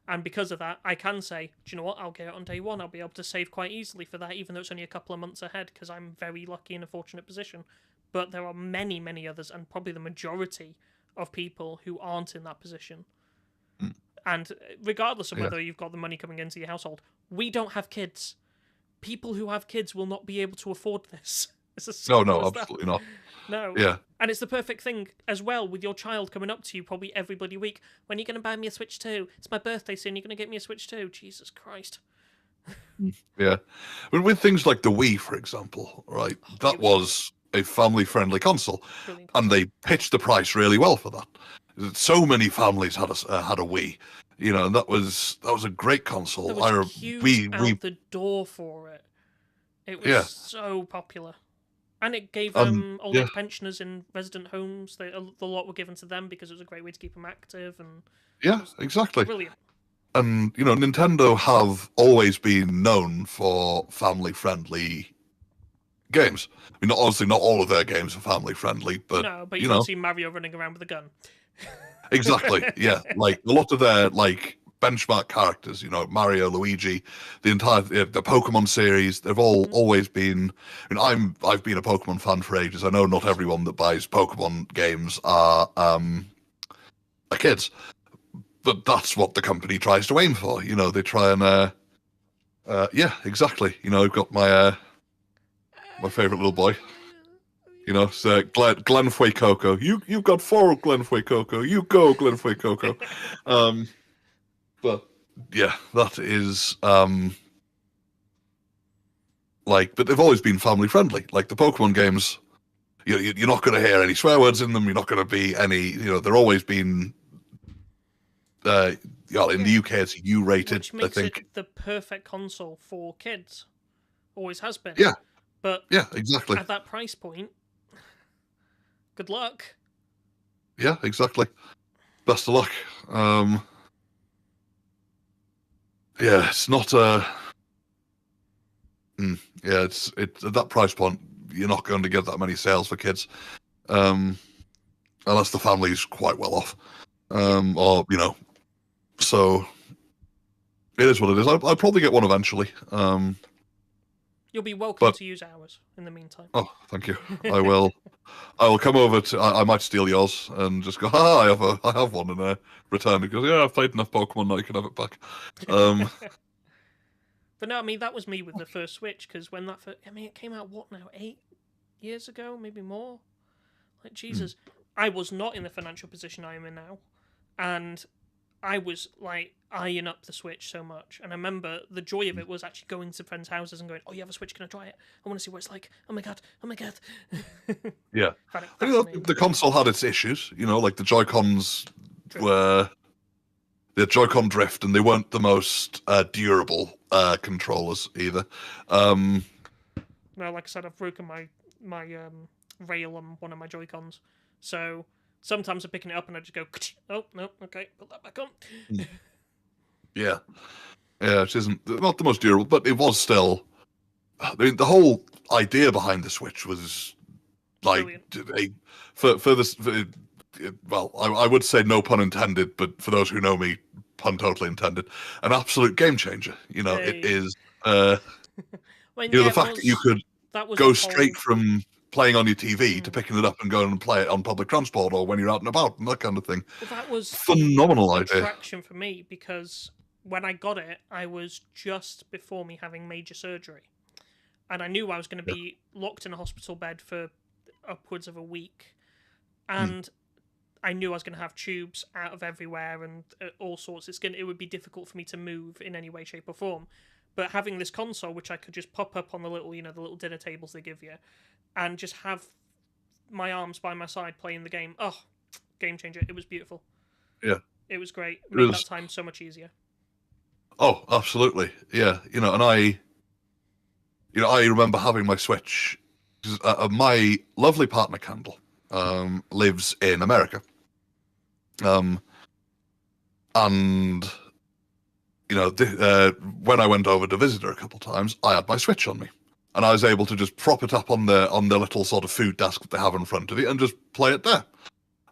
And because of that, I can say, do you know what? I'll get it on day one. I'll be able to save quite easily for that, even though it's only a couple of months ahead, because I'm very lucky in a fortunate position. But there are many, many others, and probably the majority of people who aren't in that position. And regardless of whether you've got the money coming into your household, we don't have kids. People who have kids will not be able to afford this. No, absolutely not. No. Yeah. And it's the perfect thing as well with your child coming up to you probably every bloody week. When are you going to buy me a Switch 2? It's my birthday soon. You're going to get me a Switch 2? Jesus Christ. Yeah. But with things like the Wii, for example, right? That was a family-friendly console. Brilliant. And they pitched the price really well for that. So many families had a Wii. You know, and that was a great console. There was queues out the door for it. It was so popular. And it gave old age pensioners in resident homes, a lot were given to them because it was a great way to keep them active. And yeah, exactly. Brilliant. And, you know, Nintendo have always been known for family-friendly games. I mean, obviously not all of their games are family-friendly, but... No, but you don't see Mario running around with a gun. Exactly, yeah. Like, a lot of their, like, benchmark characters, you know, Mario, Luigi, the entire the Pokemon series, they've all always been. I mean, I've been a Pokemon fan for ages. I know not everyone that buys Pokemon games are kids, but that's what the company tries to aim for. You know, they try and Yeah, exactly. You know, I've got my favorite little boy. You know, so Glen Coco. You've got 4 Glen Coco. You go, Glen Coco. But yeah, that is like, but they've always been family friendly. Like the Pokemon games, you're not going to hear any swear words in them. You're not going to be any, you know, they're always been. In the UK, it's U-rated. Which makes I think it the perfect console for kids. Always has been. Yeah. But Yeah, exactly. at that price point, good luck. Yeah, exactly. Best of luck. Yeah, it's not yeah, it's at that price point. You're not going to get that many sales for kids, unless the family's quite well off, or you know. So it is what it is. I'll probably get one eventually. You'll be welcome but- to use ours in the meantime. Oh, thank you. I will. I will come over to. I might steal yours and just go. I have one, and return it because yeah, I've played enough Pokemon now. You can have it back. But no, I mean that was me with the first Switch because when that it came out what now 8 years ago, maybe more. Like Jesus, I was not in the financial position I am in now, and I was like eyeing up the Switch so much. And I remember the joy of it was actually going to friends' houses and going, "Oh, you have a Switch? Can I try it? I want to see what it's like. Oh my god! Oh my god!" Yeah. Found it I mean, fascinating. the console had its issues, you know, like the Joy-Cons were the Joy-Con drift, and they weren't the most durable controllers either. No, like I said, I've broken my rail on one of my Joy-Cons, so sometimes I'm picking it up and I just go, "Oh no, okay, put that back on." Yeah, it isn't not the most durable, but it was still. I mean, the whole idea behind the Switch was like well, I would say no pun intended, but for those who know me, pun totally intended. An absolute game changer. You know, it is. Well, You know, the fact that you could go the whole- straight from playing on your TV to picking it up and going and play it on public transport or when you're out and about and that kind of thing. Well, that was Phenomenal the idea. attraction for me because when I got it, I was just before me having major surgery, and I knew I was going to be locked in a hospital bed for upwards of a week, and I knew I was going to have tubes out of everywhere and all sorts. It would be difficult for me to move in any way, shape, or form. But having this console, which I could just pop up on the little, the little dinner tables they give you, and just have my arms by my side playing the game. Oh, game changer! It was beautiful. Yeah, it was great. It Made was- that time so much easier. Oh, absolutely. Yeah, you know, and I remember having my Switch. 'Cause, my lovely partner, Candle, lives in America. And you know, when I went over to visit her a couple of times, I had my Switch on me, and I was able to just prop it up on the little sort of food desk that they have in front of it and just play it there.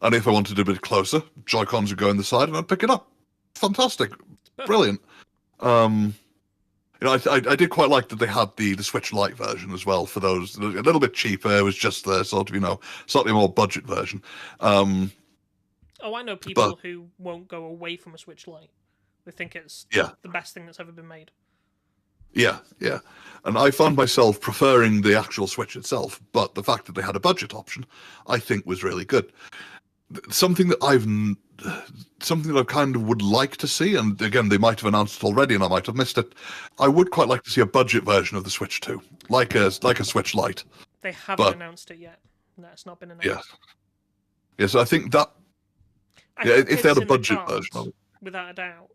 And if I wanted a bit closer, Joy-Cons would go in the side and I'd pick it up. Fantastic, brilliant. You know, I did quite like that they had the Switch Lite version as well for those. A little bit cheaper. It was just the sort of, you know, slightly more budget version. Oh, I know people who won't go away from a Switch Lite. They think it's the best thing that's ever been made. Yeah. And I found myself preferring the actual Switch itself, but the fact that they had a budget option, I think was really good. Something that I kind of would like to see, and again, they might have announced it already and I might have missed it. I would quite like to see a budget version of the Switch 2, like a Switch Lite. They haven't announced it yet. No, it's not been announced. Yeah, so I think that if they had a budget version of it. Without a doubt.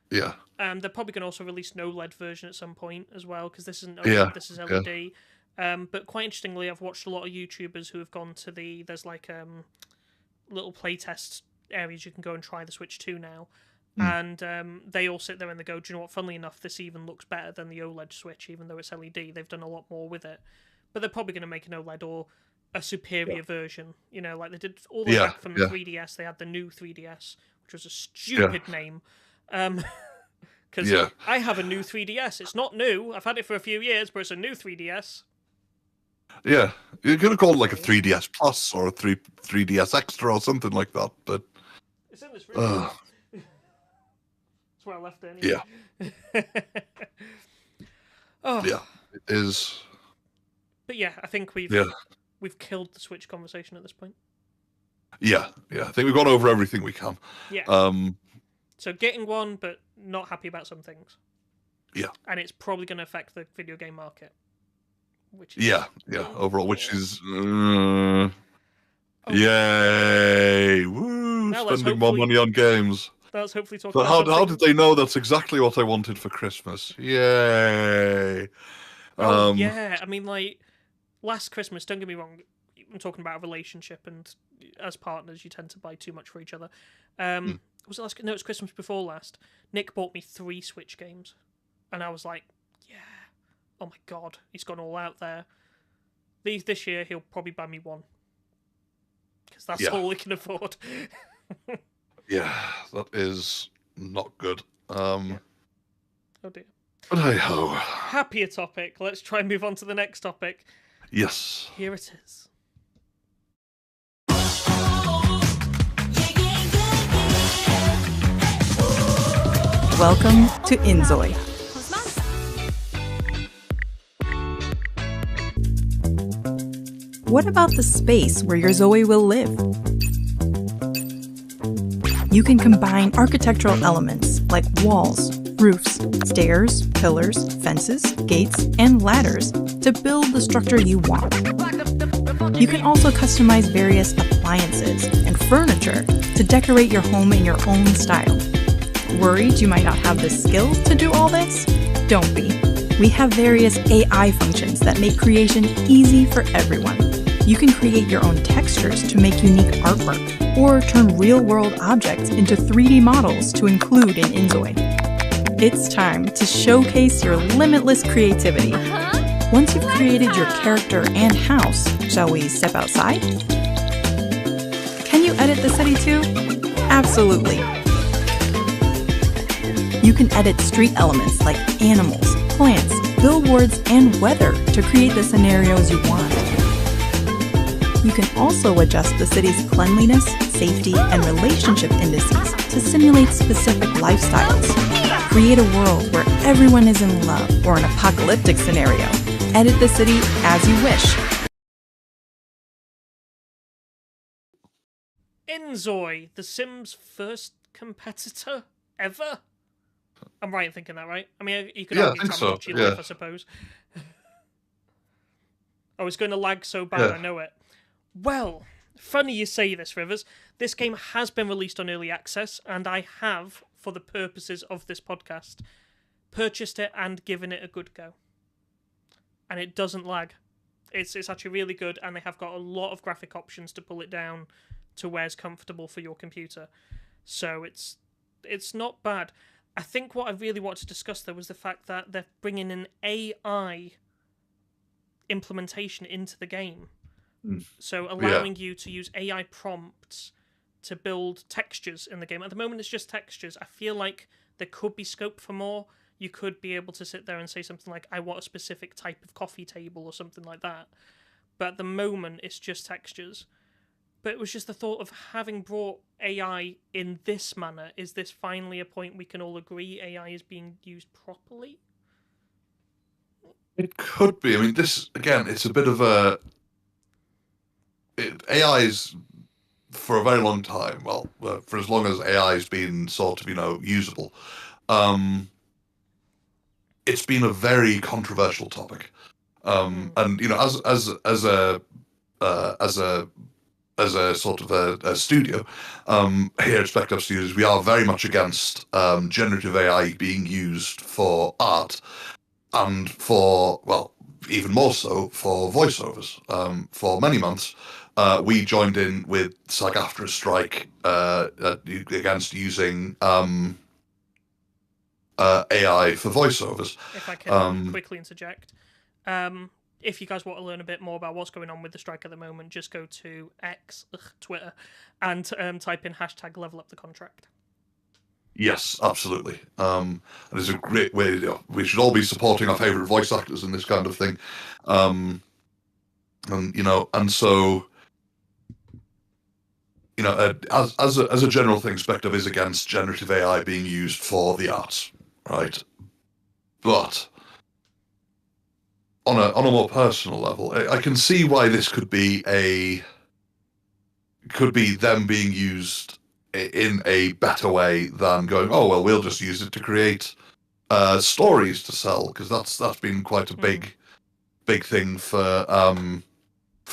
Yeah. They're probably going to also release an OLED version at some point as well, because this isn't OLED, this is LED. But quite interestingly, I've watched a lot of YouTubers who have gone to there's like little playtest areas you can go and try the Switch 2 now. And they all sit there and they go, do you know what, funnily enough, this even looks better than the OLED Switch, even though it's LED. They've done a lot more with it. But they're probably going to make an OLED or a superior version. You know, like they did all the way back from the 3DS. They had the new 3DS, which was a stupid name. Because I have a new 3DS. It's not new. I've had it for a few years, but it's a new 3DS. Yeah, you could have called it like a 3DS Plus or a 3DS Extra or something like that. But it's in this room. That's where I left it. Anyway. Yeah. Oh, Yeah, it is. but yeah, I think we've killed the Switch conversation at this point. Yeah. I think we've gone over everything we can. Yeah. So getting one, but not happy about some things. Yeah. And it's probably going to affect the video game market. Which is overall, which is yay! Woo! Now let's Spending more hopefully- money on games. Let's hopefully talk But about how something- did they know that's exactly what I wanted for Christmas? Yay! Yeah, I mean, like, last Christmas, don't get me wrong, I'm talking about a relationship, and as partners, you tend to buy too much for each other. Was it last? No, it was Christmas before last. Nick bought me 3 Switch games, and I was like, yeah, oh my god, he's gone all out there. This year, he'll probably buy me 1. Because that's all he can afford. Yeah, that is not good. Oh dear. But hey ho. Happier topic. Let's try and move on to the next topic. Yes. Here it is. Welcome to Inzoi. What about the space where your Zoe will live? You can combine architectural elements like walls, roofs, stairs, pillars, fences, gates, and ladders to build the structure you want. You can also customize various appliances and furniture to decorate your home in your own style. Worried you might not have the skills to do all this? Don't be. We have various AI functions that make creation easy for everyone. You can create your own textures to make unique artwork, or turn real-world objects into 3D models to include in Inzoi. It's time to showcase your limitless creativity. Once you've created your character and house, shall we step outside? Can you edit the city too? Absolutely. You can edit street elements like animals, plants, billboards, and weather to create the scenarios you want. You can also adjust the city's cleanliness, safety, and relationship indices to simulate specific lifestyles. Create a world where everyone is in love or an apocalyptic scenario. Edit the city as you wish. Inzoi, The Sims' first competitor ever? I'm right in thinking that, right? I mean, you could Yeah, I argue think so, Tamagotchi yeah. life, I suppose. Oh, it's going to lag so bad, Yeah. I know it. Well, funny you say this, Rivers. This game has been released on early access, and I have, for the purposes of this podcast, purchased it and given it a good go. And it doesn't lag. It's actually really good, and they have got a lot of graphic options to pull it down to where's comfortable for your computer. So it's not bad. I think what I really want to discuss, though, was the fact that they're bringing an AI implementation into the game. So allowing you to use AI prompts to build textures in the game. At the moment, it's just textures. I feel like there could be scope for more. You could be able to sit there and say something like, I want a specific type of coffee table or something like that. But at the moment, it's just textures. But it was just the thought of having brought AI in this manner. Is this finally a point we can all agree AI is being used properly? It could be. I mean, this, again, it's a bit of a... AI is, for a very long time, well, for as long as AI has been sort of, usable, it's been a very controversial topic. And, as a sort of a studio, here at SpecDub Studios, we are very much against generative AI being used for art and for, well, even more so for voiceovers. For many months, we joined in with SAG-AFTRA's strike against using AI for voiceovers. If I can quickly interject. If you guys want to learn a bit more about what's going on with the strike at the moment, just go to Twitter, and type in #LevelUpTheContract. Yes, absolutely. And it's a great way. We should all be supporting our favorite voice actors in this kind of thing. And so, as a general thing, SpecDub is against generative AI being used for the arts, right? But on a more personal level, I can see why this could be them being used in a better way than going, oh well, we'll just use it to create stories to sell, because that's been quite a big thing for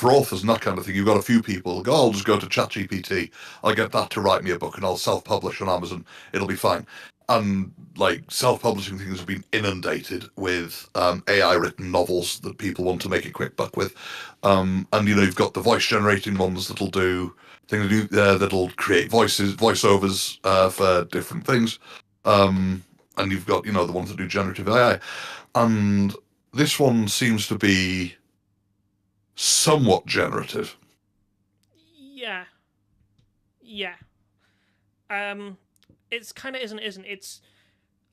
authors and that kind of thing. You've got a few people go, I'll just go to ChatGPT, I'll get that to write me a book, and I'll self-publish on Amazon, it'll be fine. And like self-publishing things have been inundated with AI-written novels that people want to make a quick buck with, and you've got the voice-generating ones that'll do things, that'll create voiceovers for different things, and you've got the ones that do generative AI, and this one seems to be somewhat generative. Yeah. It's kind of isn't. It's.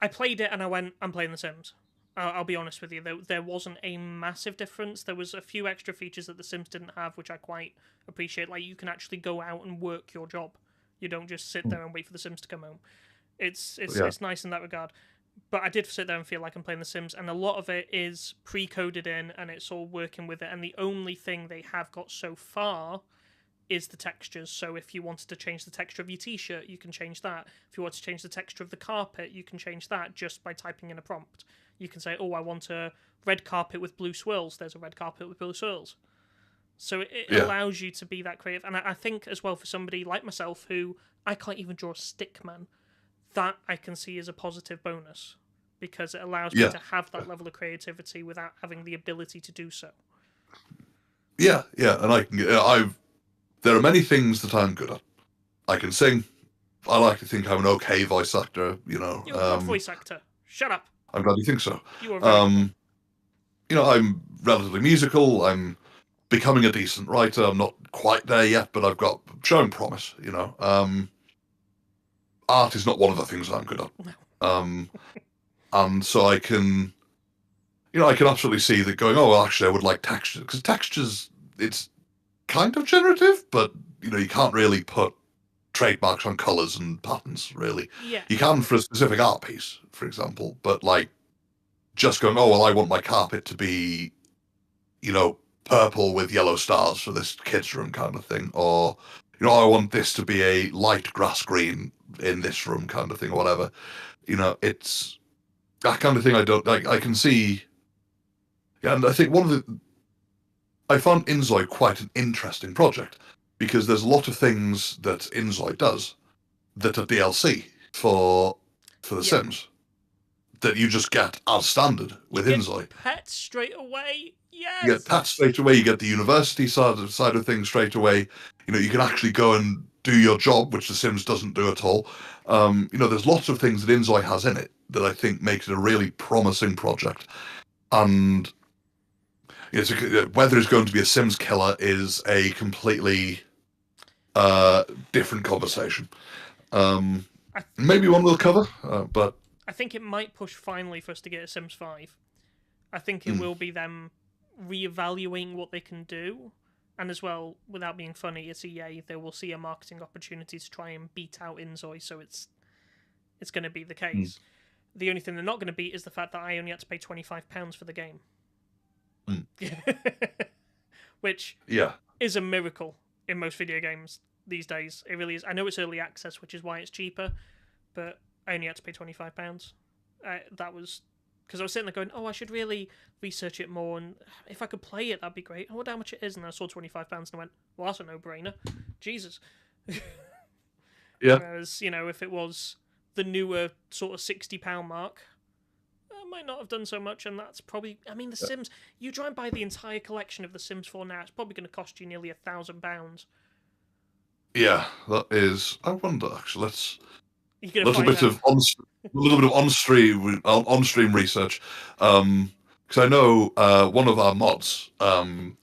I played it and I went, I'm playing The Sims. I'll be honest with you. There wasn't a massive difference. There was a few extra features that The Sims didn't have, which I quite appreciate. Like, you can actually go out and work your job. You don't just sit there and wait for The Sims to come home. It's nice in that regard. But I did sit there and feel like I'm playing The Sims, and a lot of it is pre-coded in, and it's all working with it. And the only thing they have got so far is the textures. So if you wanted to change the texture of your t-shirt, you can change that. If you want to change the texture of the carpet, you can change that just by typing in a prompt. You can say, oh, I want a red carpet with blue swirls. There's a red carpet with blue swirls. So it allows you to be that creative. And I think as well, for somebody like myself who I can't even draw a stick man, that I can see as a positive bonus, because it allows me to have that level of creativity without having the ability to do so. Yeah, and I can there are many things that I'm good at. I can sing. I like to think I'm an okay voice actor, You're a voice actor. Shut up. I'm glad you think so. You are very I'm relatively musical. I'm becoming a decent writer. I'm not quite there yet, but I've got shown promise, Art is not one of the things I'm good at. And so I can absolutely see that going, oh, well, actually, I would like textures. Because textures, it's kind of generative, but, you can't really put trademarks on colors and patterns, really. Yeah. You can for a specific art piece, for example, but, like, just going, oh, well, I want my carpet to be, purple with yellow stars for this kid's room kind of thing. Or, I want this to be a light grass green in this room kind of thing, or whatever. It's that kind of thing. I can see. Yeah, and I think I found Inzoi quite an interesting project, because there's a lot of things that Inzoi does that are DLC for The Sims that you just get as standard with Inzoi. Pets straight away. Yes. You get pets straight away. You get the university side of things straight away. You can actually go and do your job, which The Sims doesn't do at all. There's lots of things that Inzoi has in it that I think makes it a really promising project. And whether it's going to be a Sims killer is a completely different conversation. Maybe one we'll cover, but I think it might push finally for us to get a Sims 5. I think it will be them reevaluating what they can do. And as well, without being funny, it's EA. They will see a marketing opportunity to try and beat out Inzoi, so it's going to be the case. The only thing they're not going to beat is the fact that I only had to pay £25 for the game. Which is a miracle in most video games these days. It really is. I know it's early access, which is why it's cheaper, but I only had to pay £25. That was because I was sitting there going, oh, I should really research it more, and if I could play it, that'd be great. I wonder how much it is, and I saw £25 and I went, well, that's a no-brainer. Jesus. Yeah. Whereas, if it was the newer sort of £60 mark, I might not have done so much, and that's probably... I mean, The Sims... You try and buy the entire collection of The Sims 4 now, it's probably going to cost you nearly £1,000. Yeah, that is... I wonder, actually, let's... A little bit of on-stream research, because I know one of our mods, Han.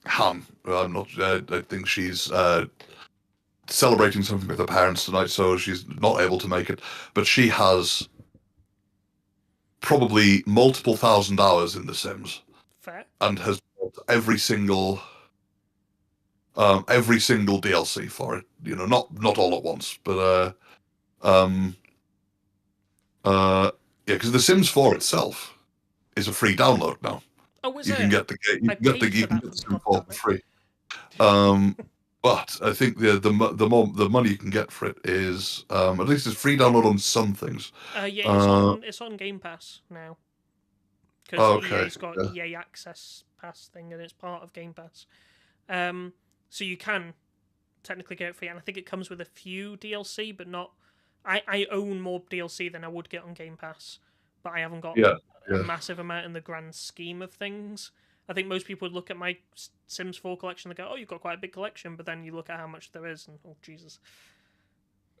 I think she's celebrating something with her parents tonight, so she's not able to make it. But she has probably multiple thousand hours in The Sims. Fair. And has bought every single DLC for it. Not all at once, but because The Sims 4 itself is a free download now. Oh, was you it? can get the game. You I can get the paid for you can that. get the Sim God 4 damn for it. free. But I think the money you can get for it is at least it's free download on some things. Yeah, it's on Game Pass now. Because Okay, EA's got yeah. EA Access Pass thing, and it's part of Game Pass. So you can technically get it free, and I think it comes with a few DLC, but not. I own more DLC than I would get on Game Pass, but I haven't got Yeah, a yeah. massive amount in the grand scheme of things. I think most people would look at my Sims 4 collection and go, "Oh, you've got quite a big collection," but then you look at how much there is, and oh Jesus.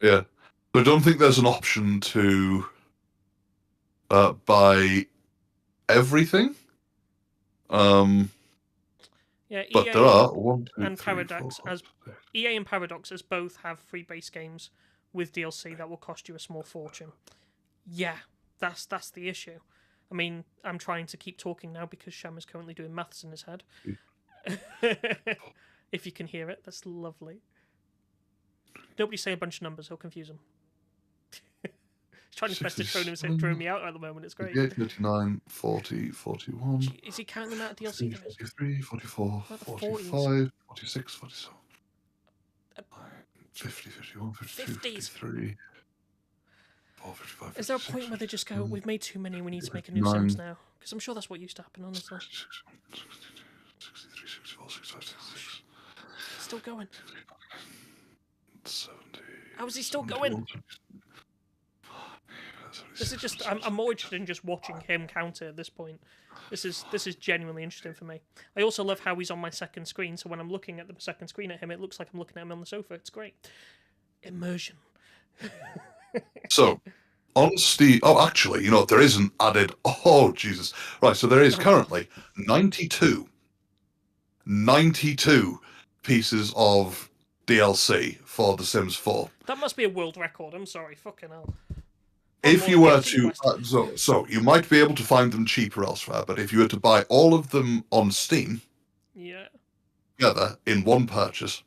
Yeah. But I don't think there's an option to buy everything. Yeah, But EA there are 1, 2, and 3, Paradox 4, 5, 6. EA and Paradox as both have free base games with DLC that will cost you a small fortune. Yeah, that's the issue. I mean, I'm trying to keep talking now because Sham is currently doing maths in his head. If you can hear it, that's lovely. Nobody say a bunch of numbers, he'll confuse him. He's trying his best to throw me out at the moment, it's great. 38, 39, 40, 41. Is he counting the amount of DLC there is? 43, 44, What the 45, 46, 47. 50, 51, 52, 50s. 53. 55, Is there a 56, point where they just go, 57, we've made too many, we need to make a new 59. Sims now? Because I'm sure that's what used to happen, honestly. 63, 64, 65, 66, Still going. 70. How is he still going? This is just, I'm more interested in just watching him counter at this point. This is genuinely interesting for me. I also love how he's on my second screen, so when I'm looking at the second screen at him, it looks like I'm looking at him on the sofa. It's great. Immersion. So, on Steam... Oh, actually, there is an added... Oh, Jesus. Right, so there is currently 92 pieces of DLC for The Sims 4. That must be a world record. I'm sorry. Fucking hell. If you were to... so you might be able to find them cheaper elsewhere, but if you were to buy all of them on Steam... Yeah. Together, in one purchase...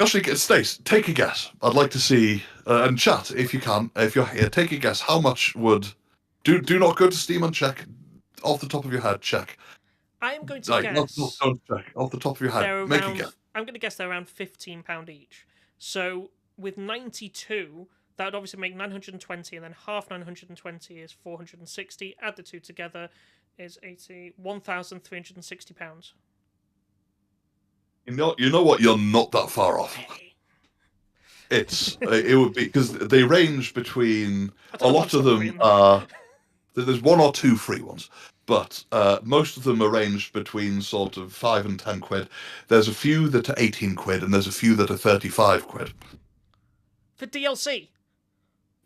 Actually, Stace, take a guess. I'd like to see... and chat, if you can, if you're here, take a guess. How much would... Do not go to Steam and check. Off the top of your head, check. I am going to guess... Don't check. Off the top of your head, make a guess. I'm going to guess they're around £15 each. So, with 92, that would obviously make 920, and then half 920 is 460. Add the two together is £1,360. You know what? You're not that far off. It would be because they range between a lot of them are. There's 1 or 2 free ones, but most of them are ranged between sort of 5 and 10 quid. There's a few that are 18 quid, and there's a few that are 35 quid. For DLC.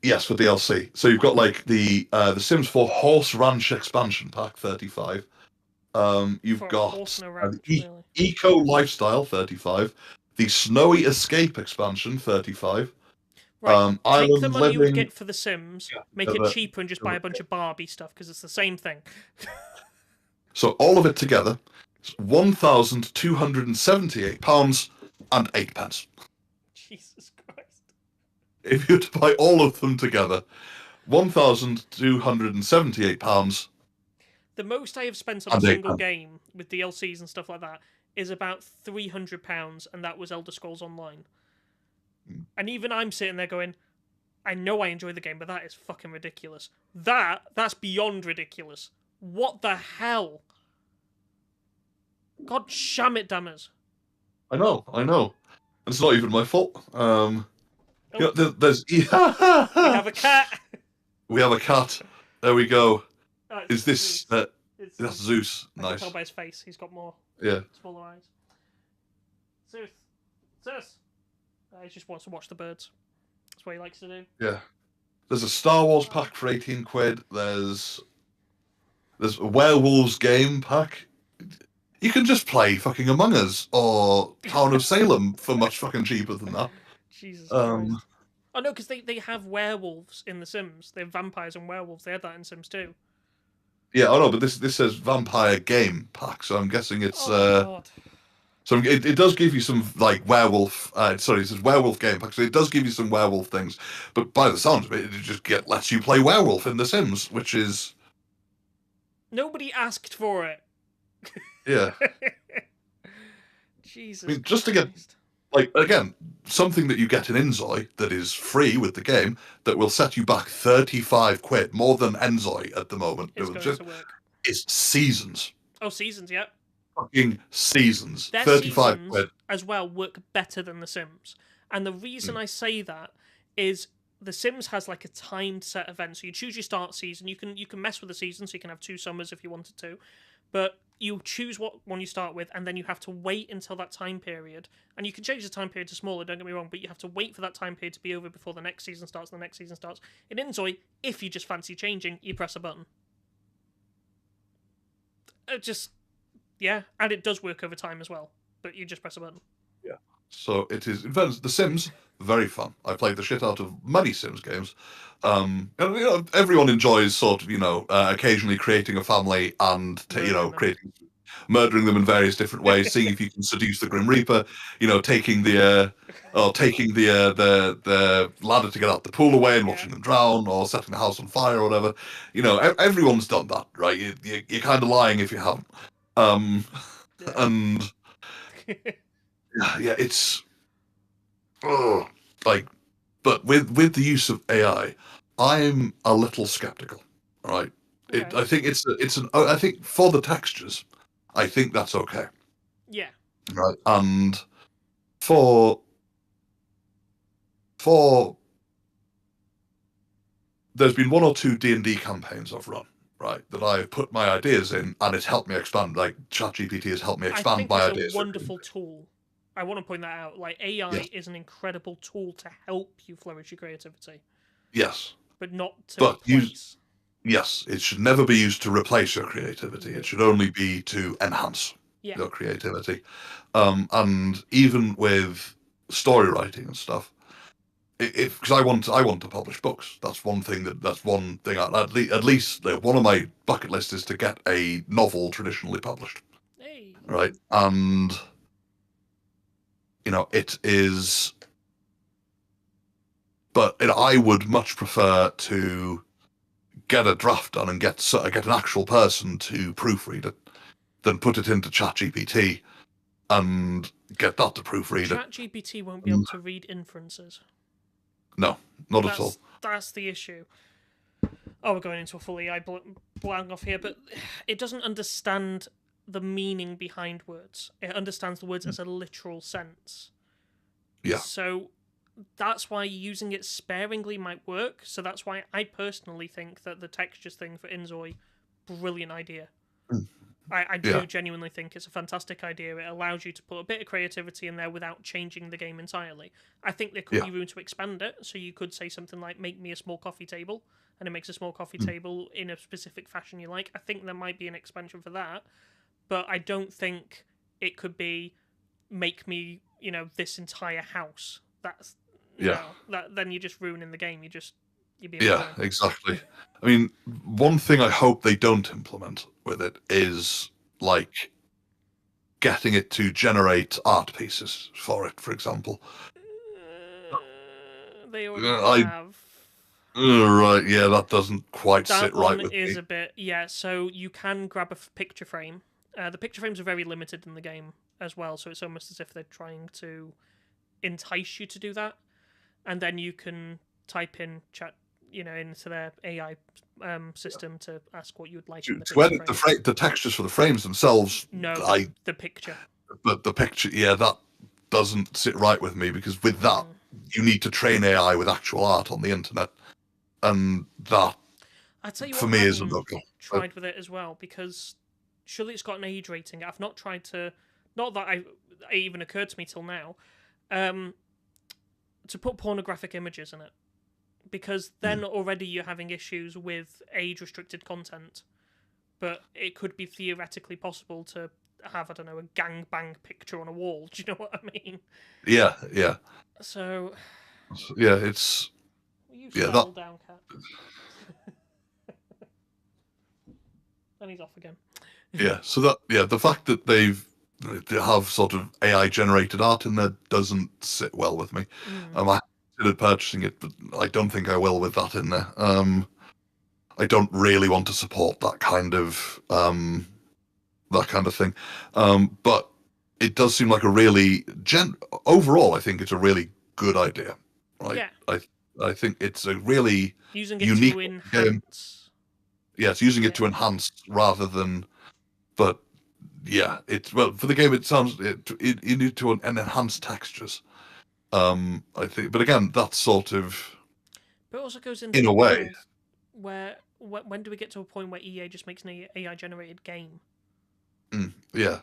Yes, for DLC. So you've got like the Sims 4 Horse Ranch expansion pack, 35. You've got Eco Lifestyle, 35. The Snowy Escape expansion, 35. Right, take the money you would Living... get for The Sims, make it cheaper and just buy a bunch of Barbie stuff, because it's the same thing. So all of it together is £1,278 and 8 pence. Jesus Christ. If you were to buy all of them together, £1,278. The most I have spent on a single game with DLCs and stuff like that is about £300, and that was Elder Scrolls Online. And even I'm sitting there going, I know I enjoy the game, but that is fucking ridiculous. That's beyond ridiculous. What the hell? God sham it, dammers. I know. It's not even my fault. There's... We have a cat. We have a cat. There we go. Is this... Zeus. That's Zeus. I Nice. can tell by his face. He's got more smaller eyes. Zeus. He just wants to watch the birds. That's what he likes to do. Yeah. There's a Star Wars pack for 18 quid. There's a Werewolves game pack. You can just play fucking Among Us or Town of Salem for much fucking cheaper than that. Jesus Christ. Oh no, because they have werewolves in The Sims. They have vampires and werewolves. They had that in Sims 2. Yeah, I know, but this says Vampire Game Pack, so I'm guessing it's... God. So it does give you some, like, werewolf... it says werewolf game pack, so it does give you some werewolf things. But by the sounds of it, it just lets you play werewolf in The Sims, which is... Nobody asked for it. Yeah. Jesus. I mean, just to get, Christ. like, again, something that you get in Enzoi that is free with the game that will set you back 35 quid, more than Enzoi at the moment. It's It going just, to work. it's seasons. Oh, seasons, yeah. Fucking seasons. Their 35 seasons quid. as well work better than The Sims. And the reason I say that is The Sims has like a timed set event. So you choose your start season. You can mess with the season, so you can have 2 summers if you wanted to. But you choose what one you start with, and then you have to wait until that time period. And you can change the time period to smaller, don't get me wrong, but you have to wait for that time period to be over before the next season starts, and the next season starts. In Inzoi, if you just fancy changing, you press a button. Yeah, and it does work over time as well, but you just press a button. Yeah. So it is, in fairness, The Sims, very fun. I played the shit out of many Sims games. And, everyone enjoys sort of, occasionally creating a family and, murdering them in various different ways, seeing if you can seduce the Grim Reaper, taking the ladder to get out the pool away and watching them drown, or setting the house on fire or whatever. Everyone's done that, right? You're kind of lying if you haven't. And yeah, it's but with the use of AI, I'm a little skeptical, right? Okay. I think I think for the textures, I think that's okay. Yeah. Right. And for there's been 1 or 2 D&D campaigns I've run, right, that I've put my ideas in, and it's helped me expand. Like, ChatGPT has helped me expand my I ideas. think it's a wonderful tool. I want to point that out. Like, AI is an incredible tool to help you flourish your creativity. Yes. But not to replace. Yes, it should never be used to replace your creativity. It should only be to enhance your creativity. And even with story writing and stuff, because I want to publish books. That's one thing at least one of my bucket lists is to get a novel traditionally published. Hey. Right, and it is. But I would much prefer to get a draft done and get an actual person to proofread it than put it into ChatGPT and get that to proofread it. ChatGPT won't be able to read inferences. No, not at all. That's the issue. Oh, we're going into a full AI blank off here, but it doesn't understand the meaning behind words. It understands the words as a literal sense. Yeah. So that's why using it sparingly might work. So that's why I personally think that the textures thing for Inzoi, brilliant idea. I do genuinely think it's a fantastic idea. It allows you to put a bit of creativity in there without changing the game entirely. I think there could be room to expand it. So you could say something like, make me a small coffee table, and it makes a small coffee table in a specific fashion you like. I think there might be an expansion for that. But I don't think it could be, make me, this entire house. That's... then you're just ruining the game. Exactly. I mean, one thing I hope they don't implement with it is like getting it to generate art pieces for it, for example. They already have. Right, yeah, that doesn't quite sit right with me. That one is a bit, so you can grab a picture frame. The picture frames are very limited in the game as well, so it's almost as if they're trying to entice you to do that. And then you can type in chat, into their AI system to ask what you would like. To edit the textures for the frames themselves. No, the picture. But the picture, that doesn't sit right with me, because with that, you need to train AI with actual art on the internet, and that I tell you for what, me I isn't okay. Tried with it as well, because surely it's got an age rating. I've not tried to, not that it even occurred to me till now, to put pornographic images in it, because then already you're having issues with age-restricted content. But it could be theoretically possible to have, I don't know, a gangbang picture on a wall. Do you know what I mean? Yeah. So... yeah, it's... You settle down, cat. And he's off again. Yeah, so the fact that they have sort of AI-generated art in there doesn't sit well with me. I considered purchasing it, but I don't think I will with that in there. I don't really want to support that kind of thing. But it does seem like a really overall, I think it's a really good idea. Right? Yeah. I think it's a really Using it unique to game. enhance. Yes, using it to enhance rather than, but yeah, it's for the game. It sounds you need to enhance textures. I think, but again, that's sort of But it also goes into in a the way. world where when do we get to a point where EA just makes an AI generated game? Yeah,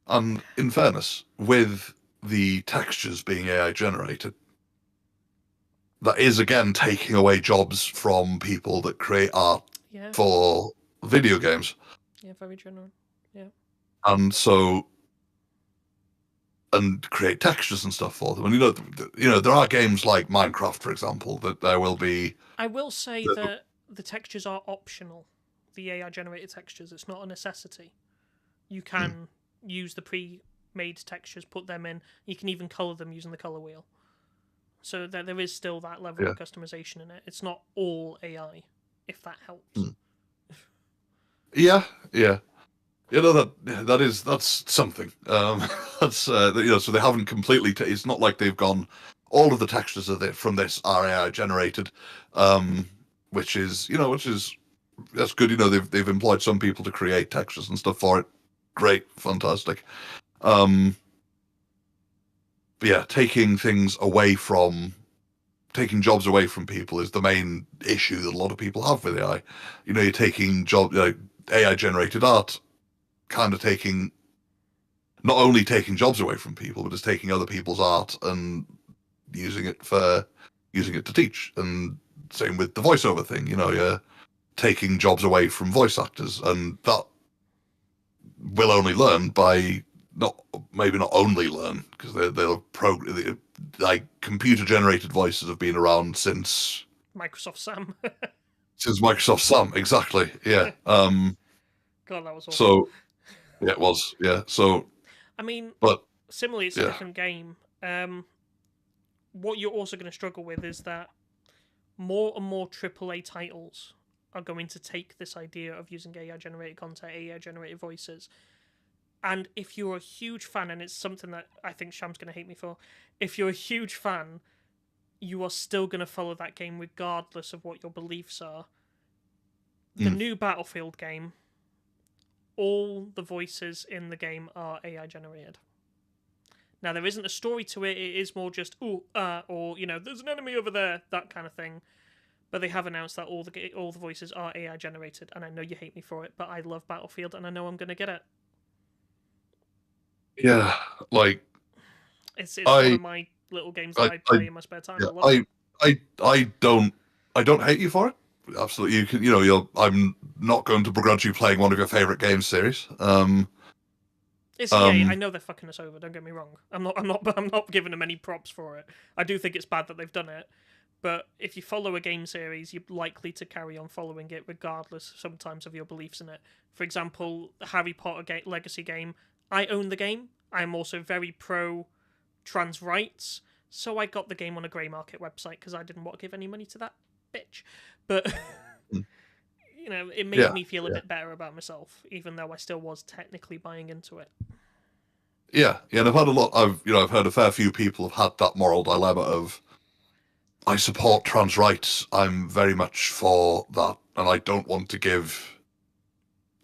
and in fairness, with the textures being AI generated, that is again taking away jobs from people that create art Yeah. for video games. Yeah, very general. Yeah. And so, and create textures and stuff for them. And there are games like Minecraft, for example, that there will be. I will say that the textures are optional. The AI generated textures, it's not a necessity. You can use the pre-made textures, put them in. You can even color them using the color wheel. So there is still that level of customization in it. It's not all AI, if that helps. Yeah. That's something. That's so they haven't completely. It's not like they've gone. All of the textures from this are AI generated, which is that's good. They've employed some people to create textures and stuff for it. Great, fantastic. But yeah, taking jobs away from people is the main issue that a lot of people have with AI. You're taking AI generated art, kind of not only taking jobs away from people, but it's taking other people's art and using it to teach. And same with the voiceover thing. You're taking jobs away from voice actors, and that will only learn by maybe not only learn, because computer generated voices have been around since Microsoft Sam. since Microsoft Sam, exactly. Yeah. God, that was awesome. So yeah, it was. Yeah. So I mean, but similarly, it's a different game. What you're also going to struggle with is that more and more AAA titles are going to take this idea of using AI generated content, AI generated voices. And if you're a huge fan, and it's something that I think Sham's going to hate me for, if you're a huge fan, you are still going to follow that game regardless of what your beliefs are. The new Battlefield game, all the voices in the game are AI generated. Now, there isn't a story to it. It is more just, or, there's an enemy over there, that kind of thing. But they have announced that all the voices are AI generated, and I know you hate me for it, but I love Battlefield, and I know I'm going to get it. yeah, like it's one of my little games that I play in my spare time. Yeah, I don't hate you for it. Absolutely, you can. I'm not going to begrudge you playing one of your favorite game series. It's EA. I know they're fucking us over. Don't get me wrong. I'm not giving them any props for it. I do think it's bad that they've done it. But if you follow a game series, you're likely to carry on following it regardless sometimes of your beliefs in it. For example, the Harry Potter Legacy game, I own the game. I'm also very pro trans rights, so I got the game on a grey market website because I didn't want to give any money to that bitch. But, it made me feel a bit better about myself, even though I still was technically buying into it. Yeah, and I've heard a fair few people have had that moral dilemma of, I support trans rights. I'm very much for that, and I don't want to give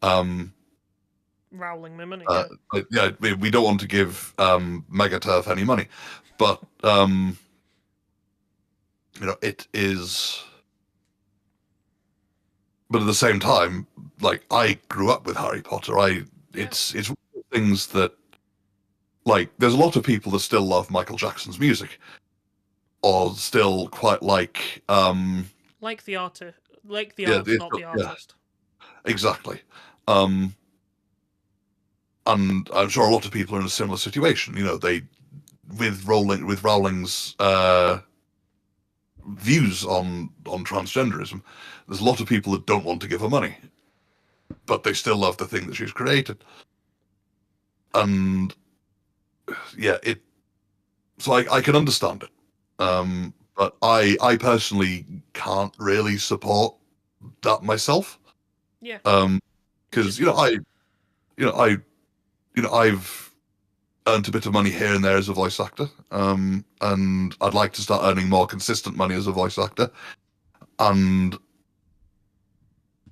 Rowling the money. We don't want to give Megaturf any money, but it is. But at the same time, like, I grew up with Harry Potter. It's one of the things that, like, there's a lot of people that still love Michael Jackson's music, or still quite like the artist, not the artist. Exactly. And I'm sure a lot of people are in a similar situation. With Rowling's views on transgenderism, there's a lot of people that don't want to give her money, but they still love the thing that she's created. And yeah, so I can understand it. But I personally can't really support that myself. Yeah. Because I've earned a bit of money here and there as a voice actor, and I'd like to start earning more consistent money as a voice actor. And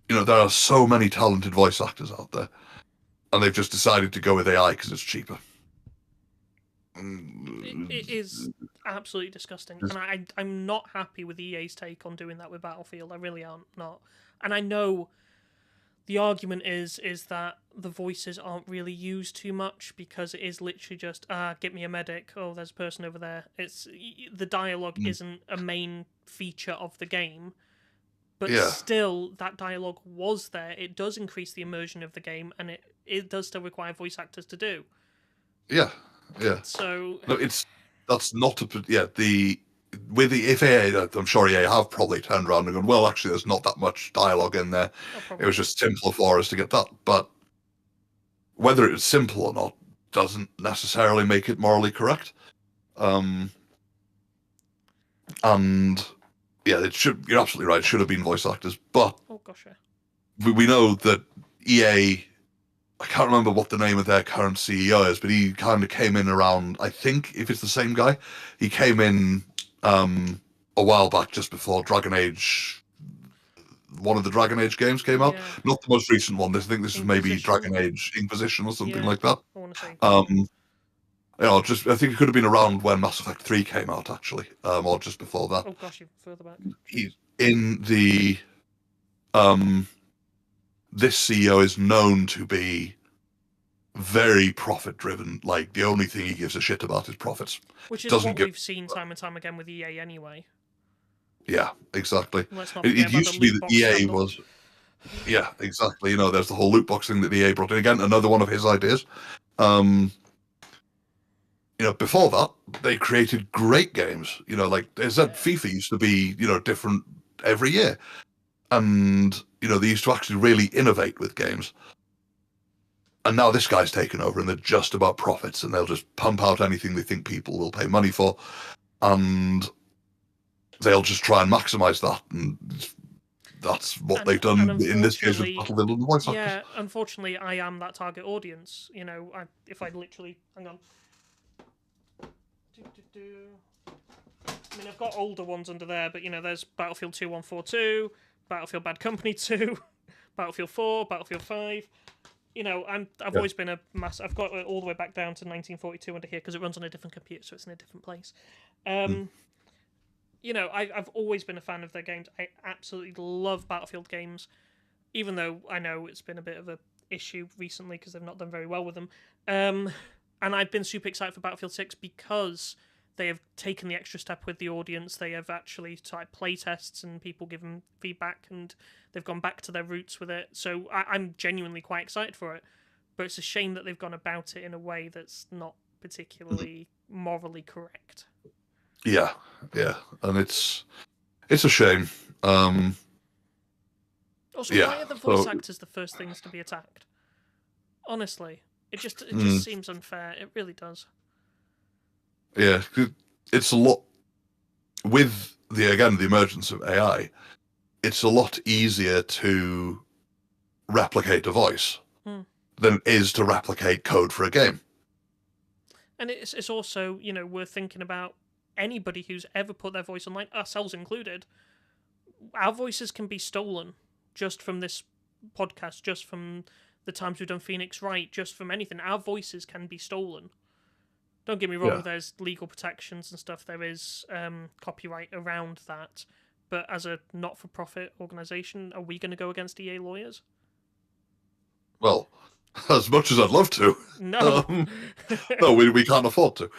there are so many talented voice actors out there, and they've just decided to go with AI because it's cheaper. It is absolutely disgusting, and I'm not happy with EA's take on doing that with Battlefield. I really am not. And I know the argument is that the voices aren't really used too much because it is literally just get me a medic. Oh, there's a person over there. It's the dialogue isn't a main feature of the game, but still that dialogue was there. It does increase the immersion of the game, and it does still require voice actors to do. Yeah. Yeah. So no, that's not if AA, I'm sure EA have probably turned around and gone, well, actually, there's not that much dialogue in there. It was just simpler for us to get that. But whether it's simple or not doesn't necessarily make it morally correct. And yeah, you're absolutely right. It should have been voice actors, but we know that EA. I can't remember what the name of their current CEO is, but he kind of came in around, I think, if it's the same guy, he came in a while back just before Dragon Age, one of the Dragon Age games came out. Not the most recent one. I think this is maybe Dragon Age Inquisition or something like that. I want to say. I think it could have been around when Mass Effect 3 came out, actually, or just before that. Oh gosh, you're further back. He's in the this CEO is known to be very profit driven. Like, the only thing he gives a shit about is profits. Which is what we've seen time and time again with EA anyway. Yeah, exactly. It used to be that EA was... Yeah, exactly. There's the whole loot box thing that EA brought in. Again, another one of his ideas. Before that, they created great games. Like, they said FIFA used to be, different every year. And, they used to actually really innovate with games. And now this guy's taken over and they're just about profits, and they'll just pump out anything they think people will pay money for. And they'll just try and maximize that. And that's what they've done in this case with Battlefield and the voice actors. Yeah, unfortunately, I am that target audience. If I literally... Hang on. I mean, I've got older ones under there, but, there's Battlefield 2142... Battlefield Bad Company 2, Battlefield 4, Battlefield 5. I've always been a mass. I've got it all the way back down to 1942 under here because it runs on a different computer, so it's in a different place. I've always been a fan of their games. I absolutely love Battlefield games, even though I know it's been a bit of a issue recently because they've not done very well with them. And I've been super excited for Battlefield 6 because they have taken the extra step with the audience. They have actually tried play tests and people give them feedback, and they've gone back to their roots with it. So I'm genuinely quite excited for it. But it's a shame that they've gone about it in a way that's not particularly morally correct. Yeah, and it's a shame. Also, why are the voice actors the first things to be attacked? Honestly, it just seems unfair. It really does. Yeah, it's a lot with the emergence of AI. It's a lot easier to replicate a voice than it is to replicate code for a game. And it's also, we're thinking about anybody who's ever put their voice online, ourselves included. Our voices can be stolen just from this podcast, just from the times we've done Phoenix Wright, just from anything. Our voices can be stolen. Don't get me wrong, there's legal protections and stuff. There is copyright around that. But as a not-for-profit organisation, are we going to go against EA lawyers? Well, as much as I'd love to. No. No, we can't afford to.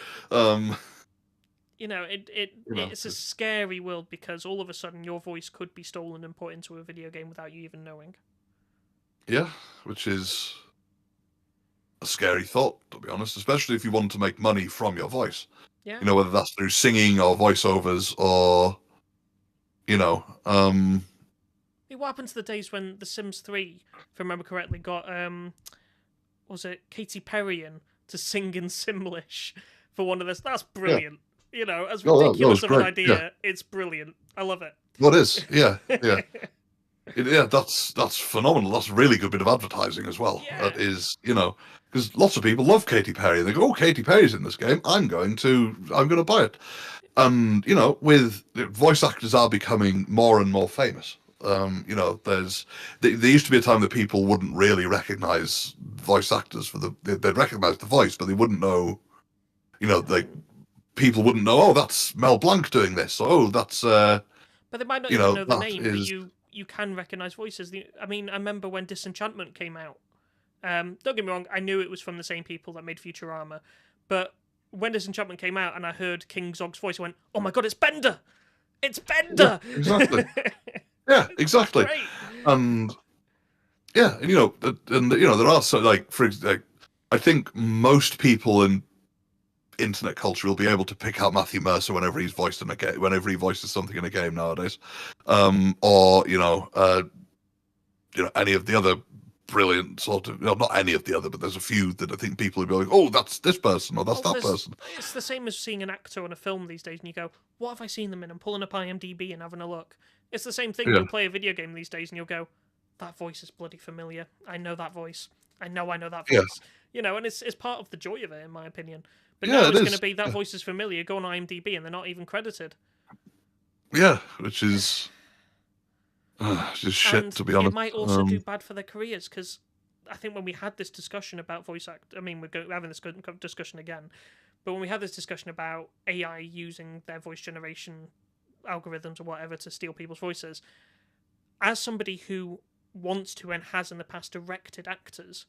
It's a scary world because all of a sudden your voice could be stolen and put into a video game without you even knowing. Yeah, which is a scary thought, to be honest, especially if you want to make money from your voice. Yeah. Whether that's through singing or voiceovers or, What happened to the days when The Sims 3, if I remember correctly, got, was it Katy Perry in to sing in Simlish for one of this? That's brilliant. Yeah. As ridiculous of an idea, it's brilliant. I love it. Well, it is, yeah. Yeah, that's phenomenal. That's a really good bit of advertising as well. Yeah. That is, because lots of people love Katy Perry. They go, "Oh, Katy Perry's in this game. I'm going to buy it." And with voice actors are becoming more and more famous. There used to be a time that people wouldn't really recognize voice actors they'd recognize the voice, but they wouldn't know. People wouldn't know. Oh, that's Mel Blanc doing this. Oh, that's. But they might not even know the that name, is- but you can recognize voices. I remember when Disenchantment came out. Don't get me wrong, I knew it was from the same people that made Futurama, but when Disenchantment came out and I heard King Zog's voice, I went, "Oh my god, it's Bender! It's Bender!" Yeah, exactly. Yeah, exactly. Great. And yeah, and there are I think most people in internet culture will be able to pick out Matthew Mercer whenever he's voiced in a game, whenever he voices something in a game nowadays, or any of the other brilliant sort of, not any of the other, but there's a few that I think people would be like, "Oh, that's this person or that's that person." It's the same as seeing an actor on a film these days, and you go, "What have I seen them in?" And pulling up IMDb and having a look. It's the same thing. Yeah. You'll play a video game these days, and you'll go, "That voice is bloody familiar. I know that voice. I know that Yeah. voice." And it's part of the joy of it, in my opinion. But Yeah, now it it's is. going to be that voice is familiar. Go on IMDb, and they're not even credited. Yeah, which is just shit, And to be honest. it might also do bad for their careers, because I think when we had this discussion about voice act, we're having this discussion again, but when we had this discussion about AI using their voice generation algorithms or whatever to steal people's voices, as somebody who wants to and has in the past directed actors,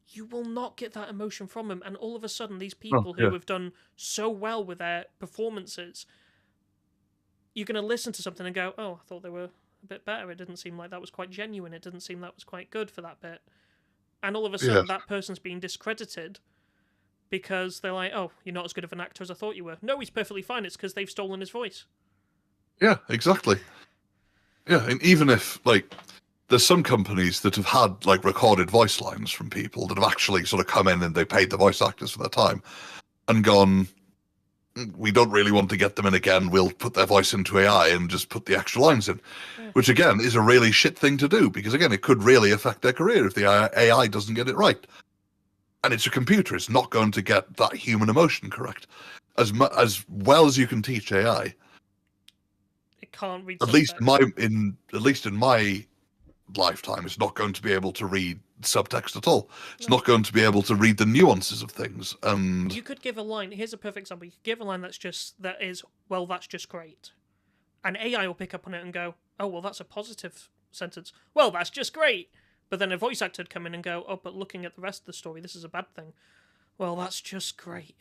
you will not get that emotion from them, and all of a sudden these people who have done so well with their performances, you're going to listen to something and go, "Oh, I thought they were a bit better. It didn't seem like that was quite genuine. It didn't seem that was quite good for that bit." And all of a sudden that person's being discredited because they're like, "Oh, you're not as good of an actor as I thought you were." No, he's perfectly fine. It's because they've stolen his voice. Yeah, exactly. Yeah, and even if there's some companies that have had recorded voice lines from people that have actually sort of come in and they paid the voice actors for their time and gone, "We don't really want to get them in again. We'll put their voice into AI and just put the extra lines in," which again is a really shit thing to do, because again it could really affect their career if the AI doesn't get it right. And it's a computer; it's not going to get that human emotion correct. As well as you can teach AI, It can't read. at least subtext. in my lifetime, it's not going to be able to read subtext at all. It's not going to be able to read the nuances of things. And You could give a line. Here's a perfect example. You could give a line that's just great, and AI will pick up on it and go, "Oh, well, that's a positive sentence. Well, that's just great." But then a voice actor would come in and go, "Oh, but looking at the rest of the story, this is a bad thing." Well, that's just great.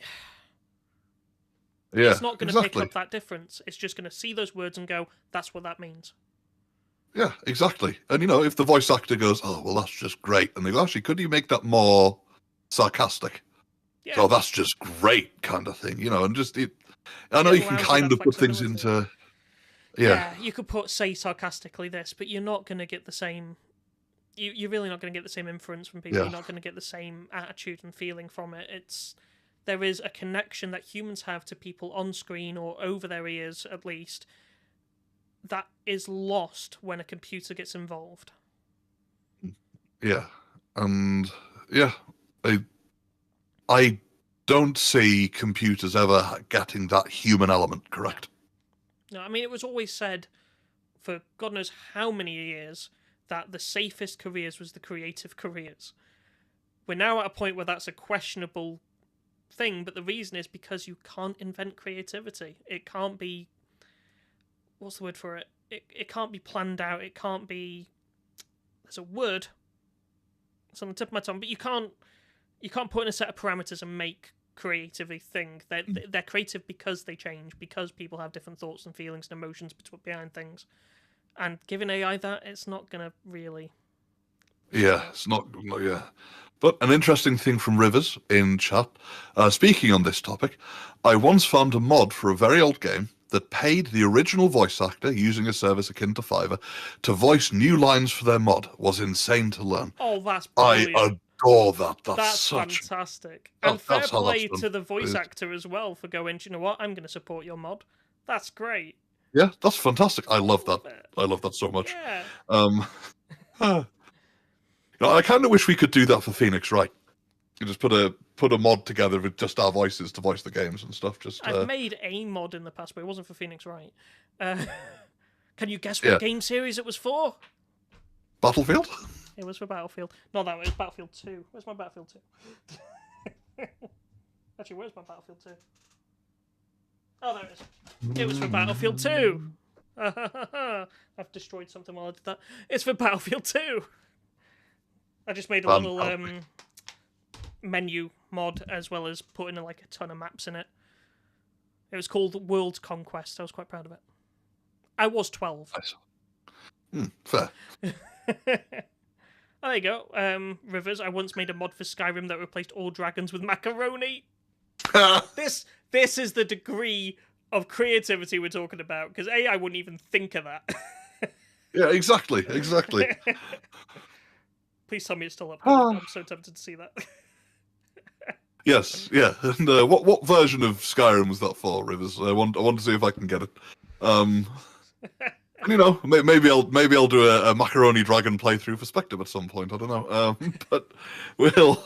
yeah, It's not going to exactly. pick up that difference. It's just going to see those words and go, "That's what that means." Yeah, exactly. And if the voice actor goes, "Oh, well, that's just great," and they go, "Actually, could you make that more sarcastic?" Yeah. "Oh, that's just great," kind of thing, and just I know It you can allows you kind that of put things flexibility. into. Yeah, You could say sarcastically this, but you're not going to get the same. You're really not going to get the same inference from people. Yeah. You're not going to get the same attitude and feeling from it. There is a connection that humans have to people on screen or over their ears, at least, that is lost when a computer gets involved. yeah, and yeah, I don't see computers ever getting that human element correct. No, it was always said for God knows how many years that the safest careers was the creative careers. We're now at a point where that's a questionable thing, but the reason is because you can't invent creativity. It can't be... What's the word for it? It can't be planned out. It can't be... There's a word. It's on the tip of my tongue, but you can't put in a set of parameters and make creativity thing. They're creative because they change, because people have different thoughts and feelings and emotions behind things. And giving AI that, it's not going to really... Yeah, it's not. Yeah, but an interesting thing from Rivers in chat. Speaking on this topic, I once found a mod for a very old game that paid the original voice actor, using a service akin to Fiverr, to voice new lines for their mod. Was insane to learn. Oh, that's I brilliant. adore that. That's such. fantastic. Oh, And fair that's how that's play done. to the voice It is. actor as well for going, "Do you know what? I'm going to support your mod." That's great. Yeah, that's fantastic. I love that. I love that so much. Yeah. I kind of wish we could do that for Phoenix Wright. You just put a mod together with just our voices to voice the games and stuff. I've made a mod in the past, but it wasn't for Phoenix Wright. Can you guess what game series it was for? Battlefield? It was for Battlefield. No, that was Battlefield 2. Where's my Battlefield 2? Actually, where's my Battlefield 2? Oh, there it is. It was for Battlefield 2. I've destroyed something while I did that. It's for Battlefield 2. I just made a little menu mod as well as putting like a ton of maps in it. It was called World Conquest. I was quite proud of it. I was 12. Nice. Fair. There you go. Rivers, I once made a mod for Skyrim that replaced all dragons with macaroni. This is the degree of creativity we're talking about, because AI wouldn't even think of that. Yeah, exactly. Please tell me it's still up. I'm so tempted to see that. Yes, yeah. And what version of Skyrim was that for, Rivers? I want to see if I can get it. You know, maybe I'll do a macaroni dragon playthrough for SpecDub at some point. I don't know, but we'll.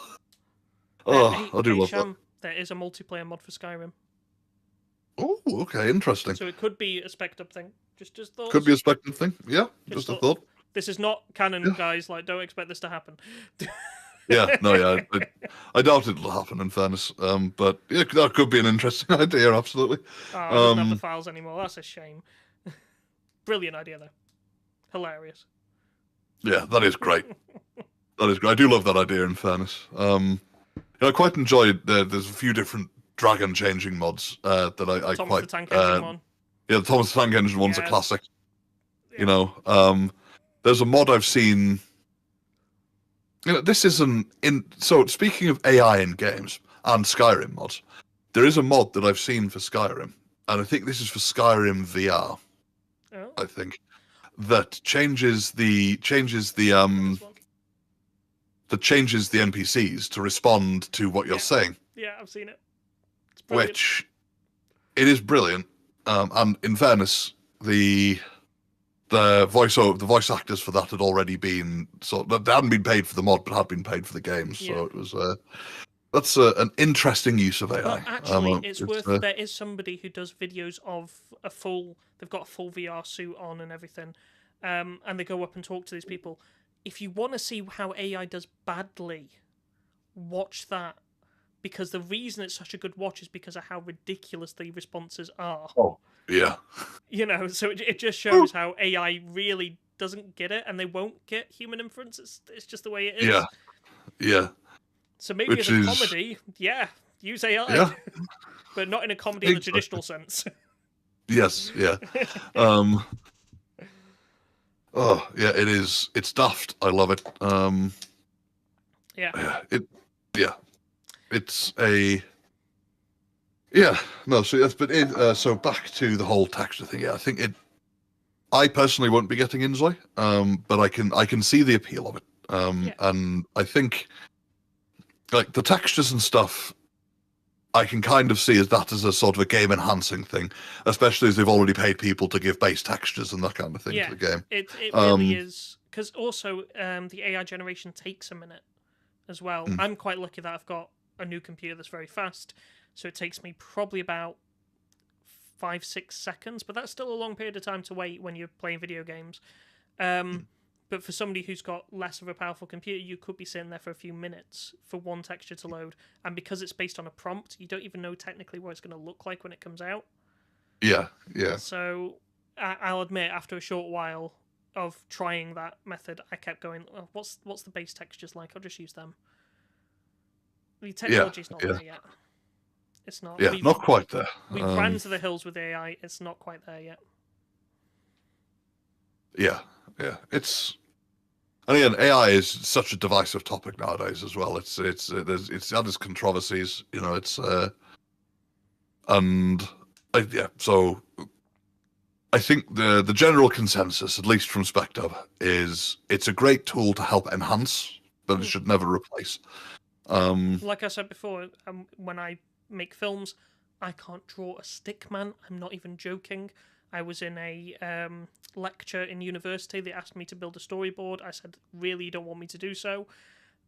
I do love that. There is a multiplayer mod for Skyrim. Oh, okay, interesting. So it could be a SpecDub thing. Just thoughts. Could be a SpecDub thing. Yeah, just a thought. This is not canon, guys. Like, don't expect this to happen. Yeah, no, yeah, I doubt it'll happen. In fairness, but yeah, that could be an interesting idea. Absolutely. Oh, I don't have the files anymore. That's a shame. Brilliant idea, though. Hilarious. Yeah, that is great. That is great. I do love that idea. In fairness, I quite enjoyed. There's a few different dragon changing mods that I Thomas quite. the Tank Engine one. Yeah, the Thomas the Tank Engine one's a classic. Yeah. You know, there's a mod I've seen. You know, this isn't in. So speaking of AI in games and Skyrim mods, there is a mod that I've seen for Skyrim, and I think this is for Skyrim VR. Oh. I think that changes the NPCs to respond to what you're saying. Yeah, I've seen it. It's Which it is brilliant. And in fairness, the voice actors for that had already been they hadn't been paid for the mod, but had been paid for the game. So it was that's an interesting use of AI. But actually, it's worth. There is somebody who does videos of they've got a full VR suit on and everything, and they go up and talk to these people. If you want to see how AI does badly, watch that, because the reason it's such a good watch is because of how ridiculous the responses are. Oh, yeah. You know, so it just shows how AI really doesn't get it, and they won't get human inference. It's just the way it is. Yeah, yeah. So maybe as a comedy, use AI, but not in a comedy in the traditional sense. Yes, yeah. Oh, yeah, it is. It's daft. I love it. It's a. Yeah, no. So yes, but so back to the whole texture thing. Yeah, I think it. I personally won't be getting Inzoi, but I can see the appeal of it. And I think, like, the textures and stuff, I can kind of see that as a sort of a game enhancing thing, especially as they've already paid people to give base textures and that kind of thing to the game. It really is, because also the AI generation takes a minute as well. I'm quite lucky that I've got a new computer that's very fast, so it takes me probably about 5-6 seconds, but that's still a long period of time to wait when you're playing video games. But for somebody who's got less of a powerful computer, you could be sitting there for a few minutes for one texture to load. And because it's based on a prompt, you don't even know technically what it's going to look like when it comes out. Yeah, yeah. So I'll admit, after a short while of trying that method, I kept going, oh, what's the base textures like? I'll just use them. The technology's not there yet. It's not. Yeah, not quite there. We've ran to the hills with AI. It's not quite there yet. Yeah, yeah. And again, AI is such a divisive topic nowadays as well. It's had its controversies, you know. So I think the general consensus, at least from SpecDub, is it's a great tool to help enhance, but it should never replace. Like I said before, when I make films, I can't draw a stick man. I'm not even joking. I was in a lecture in university. They asked me to build a storyboard. I said, really, you don't want me to do so?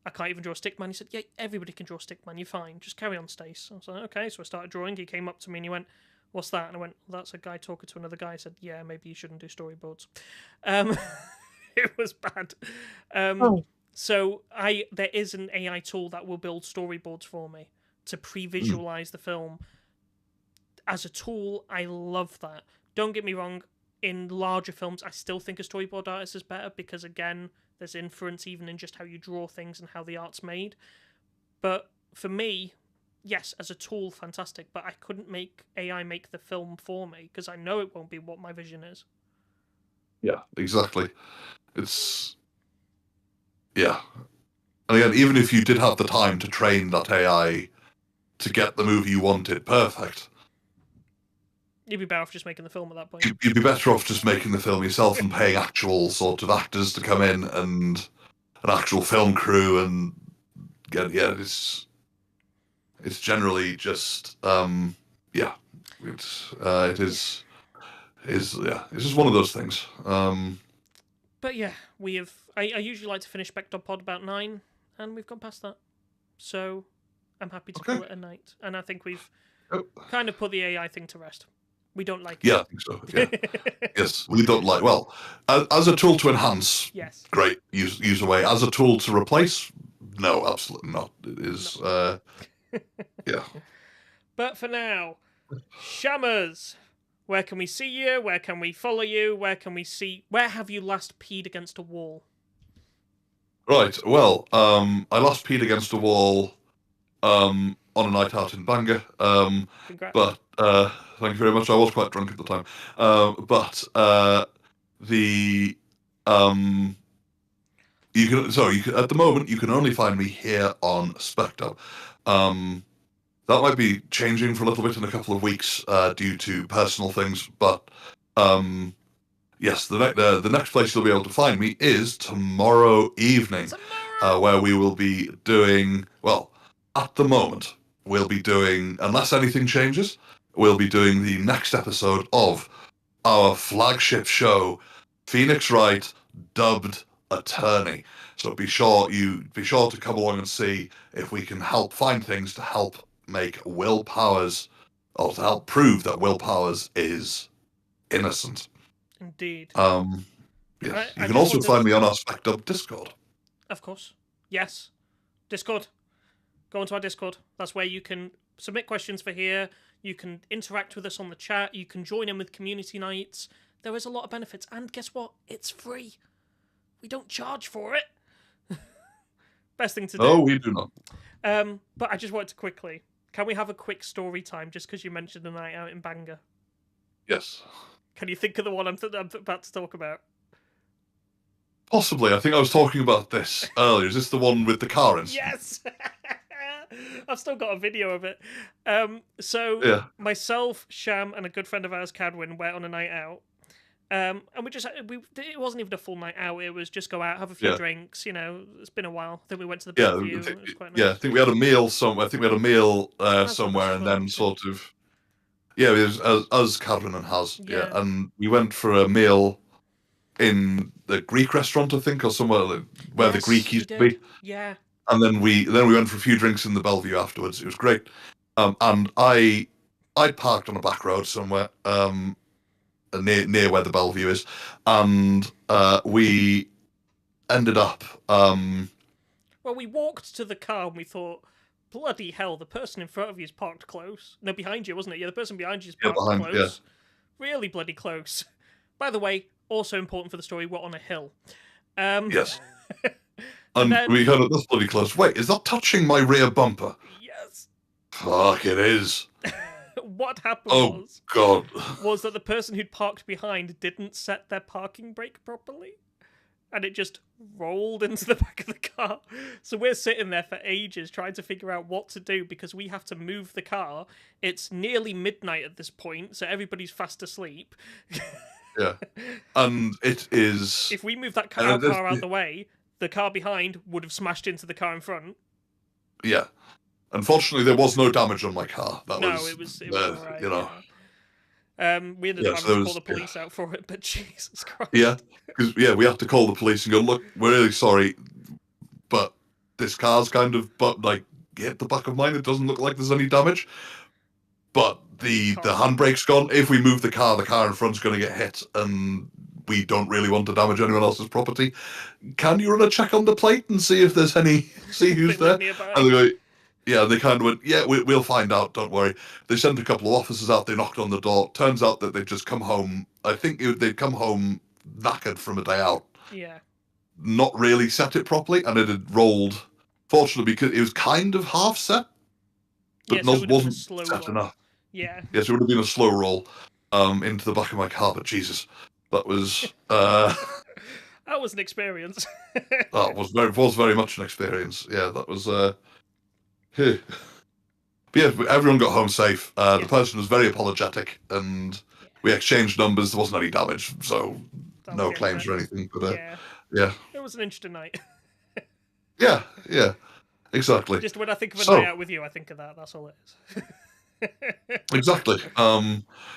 I can't even draw a stickman. He said, yeah, everybody can draw a stickman. You're fine. Just carry on, Stace. I was like, okay. So I started drawing. He came up to me and he went, what's that? And I went, well, that's a guy talking to another guy. I said, yeah, maybe you shouldn't do storyboards. It was bad. So there is an AI tool that will build storyboards for me to pre-visualize the film. As a tool, I love that. Don't get me wrong, in larger films, I still think a storyboard artist is better because, again, there's inference even in just how you draw things and how the art's made. But for me, yes, as a tool, fantastic, but I couldn't make AI make the film for me because I know it won't be what my vision is. Yeah, exactly. Yeah. And again, even if you did have the time to train that AI to get the movie you wanted perfect, you'd be better off just making the film at that point. You'd be better off just making the film yourself and paying actual sort of actors to come in and an actual film crew and it's generally just it's just one of those things. But yeah, I usually like to finish SpecDubPod about 9, and we've gone past that. So I'm happy to call it a night. And I think we've kind of put the AI thing to rest. We don't like it. Yeah, I think so. Yeah. Yes, we don't like. Well, as a tool to enhance, yes, great. Use away. As a tool to replace, no, absolutely not. It is, yeah. But for now, Shammers, where can we see you? Where can we follow you? Where have you last peed against a wall? Right. Well, I last peed against a wall, on a night out in Bangor. Congrats. But thank you very much. I was quite drunk at the time. You can at the moment you can only find me here on SpecDub. That might be changing for a little bit in a couple of weeks due to personal things, but yes, the next place you'll be able to find me is tomorrow evening, where we will be doing, well, at the moment we'll be doing, unless anything changes, we'll be doing the next episode of our flagship show, Phoenix Wright Dubbed Attorney. So be sure to come along and see if we can help find things to help make Will Powers, or to help prove that Will Powers is innocent. Indeed. Yes. You can also find me on our SpecDub Discord. Of course. Yes. Discord. Go onto our Discord. That's where you can submit questions for here. You can interact with us on the chat. You can join in with community nights. There is a lot of benefits. And guess what? It's free. We don't charge for it. Best thing to do. Oh, we do not. But I just wanted to quickly, can we have a quick story time just because you mentioned the night out in Bangor? Yes. Can you think of the one I'm about to talk about? Possibly. I think I was talking about this earlier. Is this the one with the car incident? Yes! I've still got a video of it. Myself, Sham, and a good friend of ours, Cadwin, went on a night out. And it wasn't even a full night out. It was just go out, have a few drinks. You know, it's been a while. I think we went to the Bellevue. It was quite nice. Yeah, I think we had a meal somewhere. Somewhere, and then sort of. Yeah, it was us, Cadwin, and Haz. Yeah, and we went for a meal in the Greek restaurant, I think, or somewhere where the Greek used to be. Yeah. And then we went for a few drinks in the Bellevue afterwards. It was great. And I parked on a back road somewhere. Near where the Bellevue is, and we ended up. Well, we walked to the car and we thought, bloody hell, the person in front of you is parked close. No, behind you, wasn't it? Yeah, the person behind you is parked close. Yeah. Really bloody close. By the way, also important for the story, we're on a hill. Yes. And then, we heard that's bloody close. Wait, is that touching my rear bumper? Yes. Fuck, it is. What happened God. was that the person who'd parked behind didn't set their parking brake properly. And it just rolled into the back of the car. So we're sitting there for ages trying to figure out what to do because we have to move the car. It's nearly midnight at this point, so everybody's fast asleep. Yeah. And it is... If we move that car out of the way, the car behind would have smashed into the car in front. Yeah. Unfortunately, there was no damage on my car. It was all right, you know. We ended up so having to call the police out for it, but Jesus Christ. Yeah, because we have to call the police and go, look, we're really sorry, but this car's kind of hit the back of mine. It doesn't look like there's any damage, but the handbrake's gone. If we move the car in front's going to get hit, and we don't really want to damage anyone else's property. Can you run a check on the plate and see if there's see who's there? And they go, yeah, they kind of went, yeah, we'll find out, don't worry. They sent a couple of officers out, they knocked on the door. Turns out that they'd just come home. I think they'd come home knackered from a day out. Yeah. Not really set it properly, and it had rolled, fortunately, because it was kind of half set, but so wasn't set enough. Yeah. Yes, it would have been a slow roll into the back of my car, but Jesus, that was... that was an experience. That was very much an experience. Yeah, that was... But yeah, everyone got home safe. The person was very apologetic, and we exchanged numbers. There wasn't any damage, so no claims or anything. But yeah, it was an interesting night. yeah, exactly. Just when I think of a night out with you, I think of that. That's all it is. Exactly.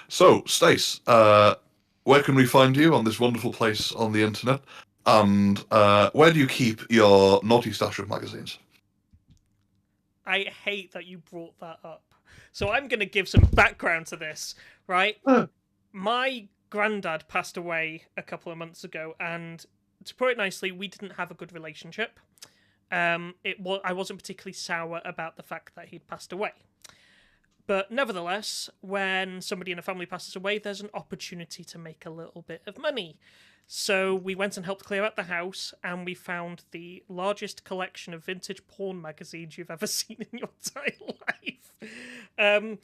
So, Stace, where can we find you on this wonderful place on the internet? And where do you keep your naughty stash of magazines? I hate that you brought that up. So I'm going to give some background to this, right? My granddad passed away a couple of months ago, and to put it nicely, we didn't have a good relationship. I wasn't particularly sour about the fact that he'd passed away. But nevertheless, when somebody in a family passes away, there's an opportunity to make a little bit of money. So we went and helped clear out the house, and we found the largest collection of vintage porn magazines you've ever seen in your entire life.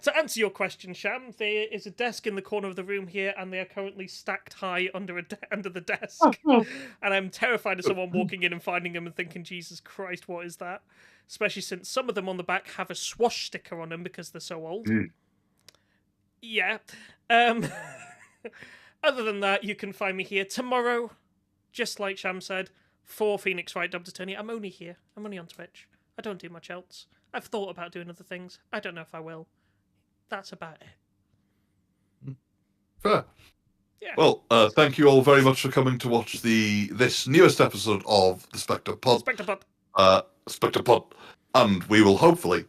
To answer your question, Sham, there is a desk in the corner of the room here, and they are currently stacked high under the desk. And I'm terrified of someone walking in and finding them and thinking, Jesus Christ, what is that? Especially since some of them on the back have a swash sticker on them because they're so old. Yeah. Other than that, you can find me here tomorrow, just like Sham said, for Phoenix Wright Dubbed Attorney. I'm only here. I'm only on Twitch. I don't do much else. I've thought about doing other things. I don't know if I will. That's about it. Fair. Yeah. Well, thank you all very much for coming to watch this newest episode of the SpecDubPod. SpecDubPod. And we will hopefully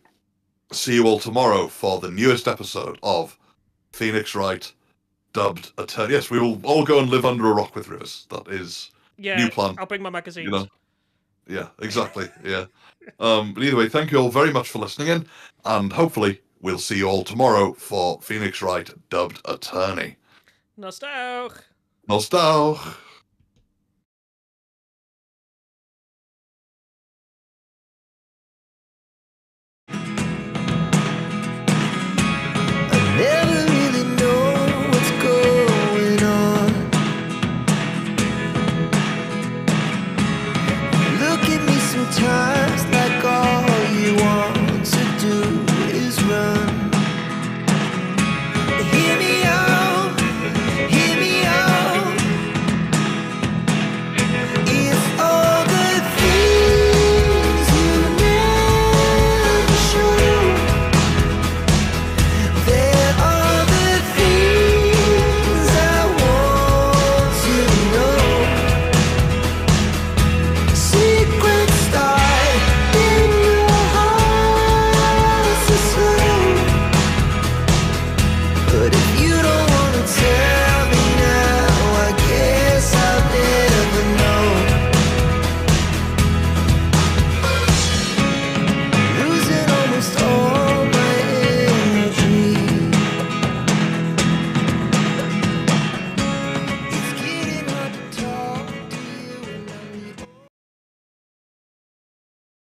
see you all tomorrow for the newest episode of Phoenix Wright Dubbed Attorney. Yes, we will all go and live under a rock with Rivers. That is new plan. I'll bring my magazines. You know? Yeah, exactly. Yeah. But either way, thank you all very much for listening in, and hopefully we'll see you all tomorrow for Phoenix Wright Dubbed Attorney. Nostalgia. Nostalgia.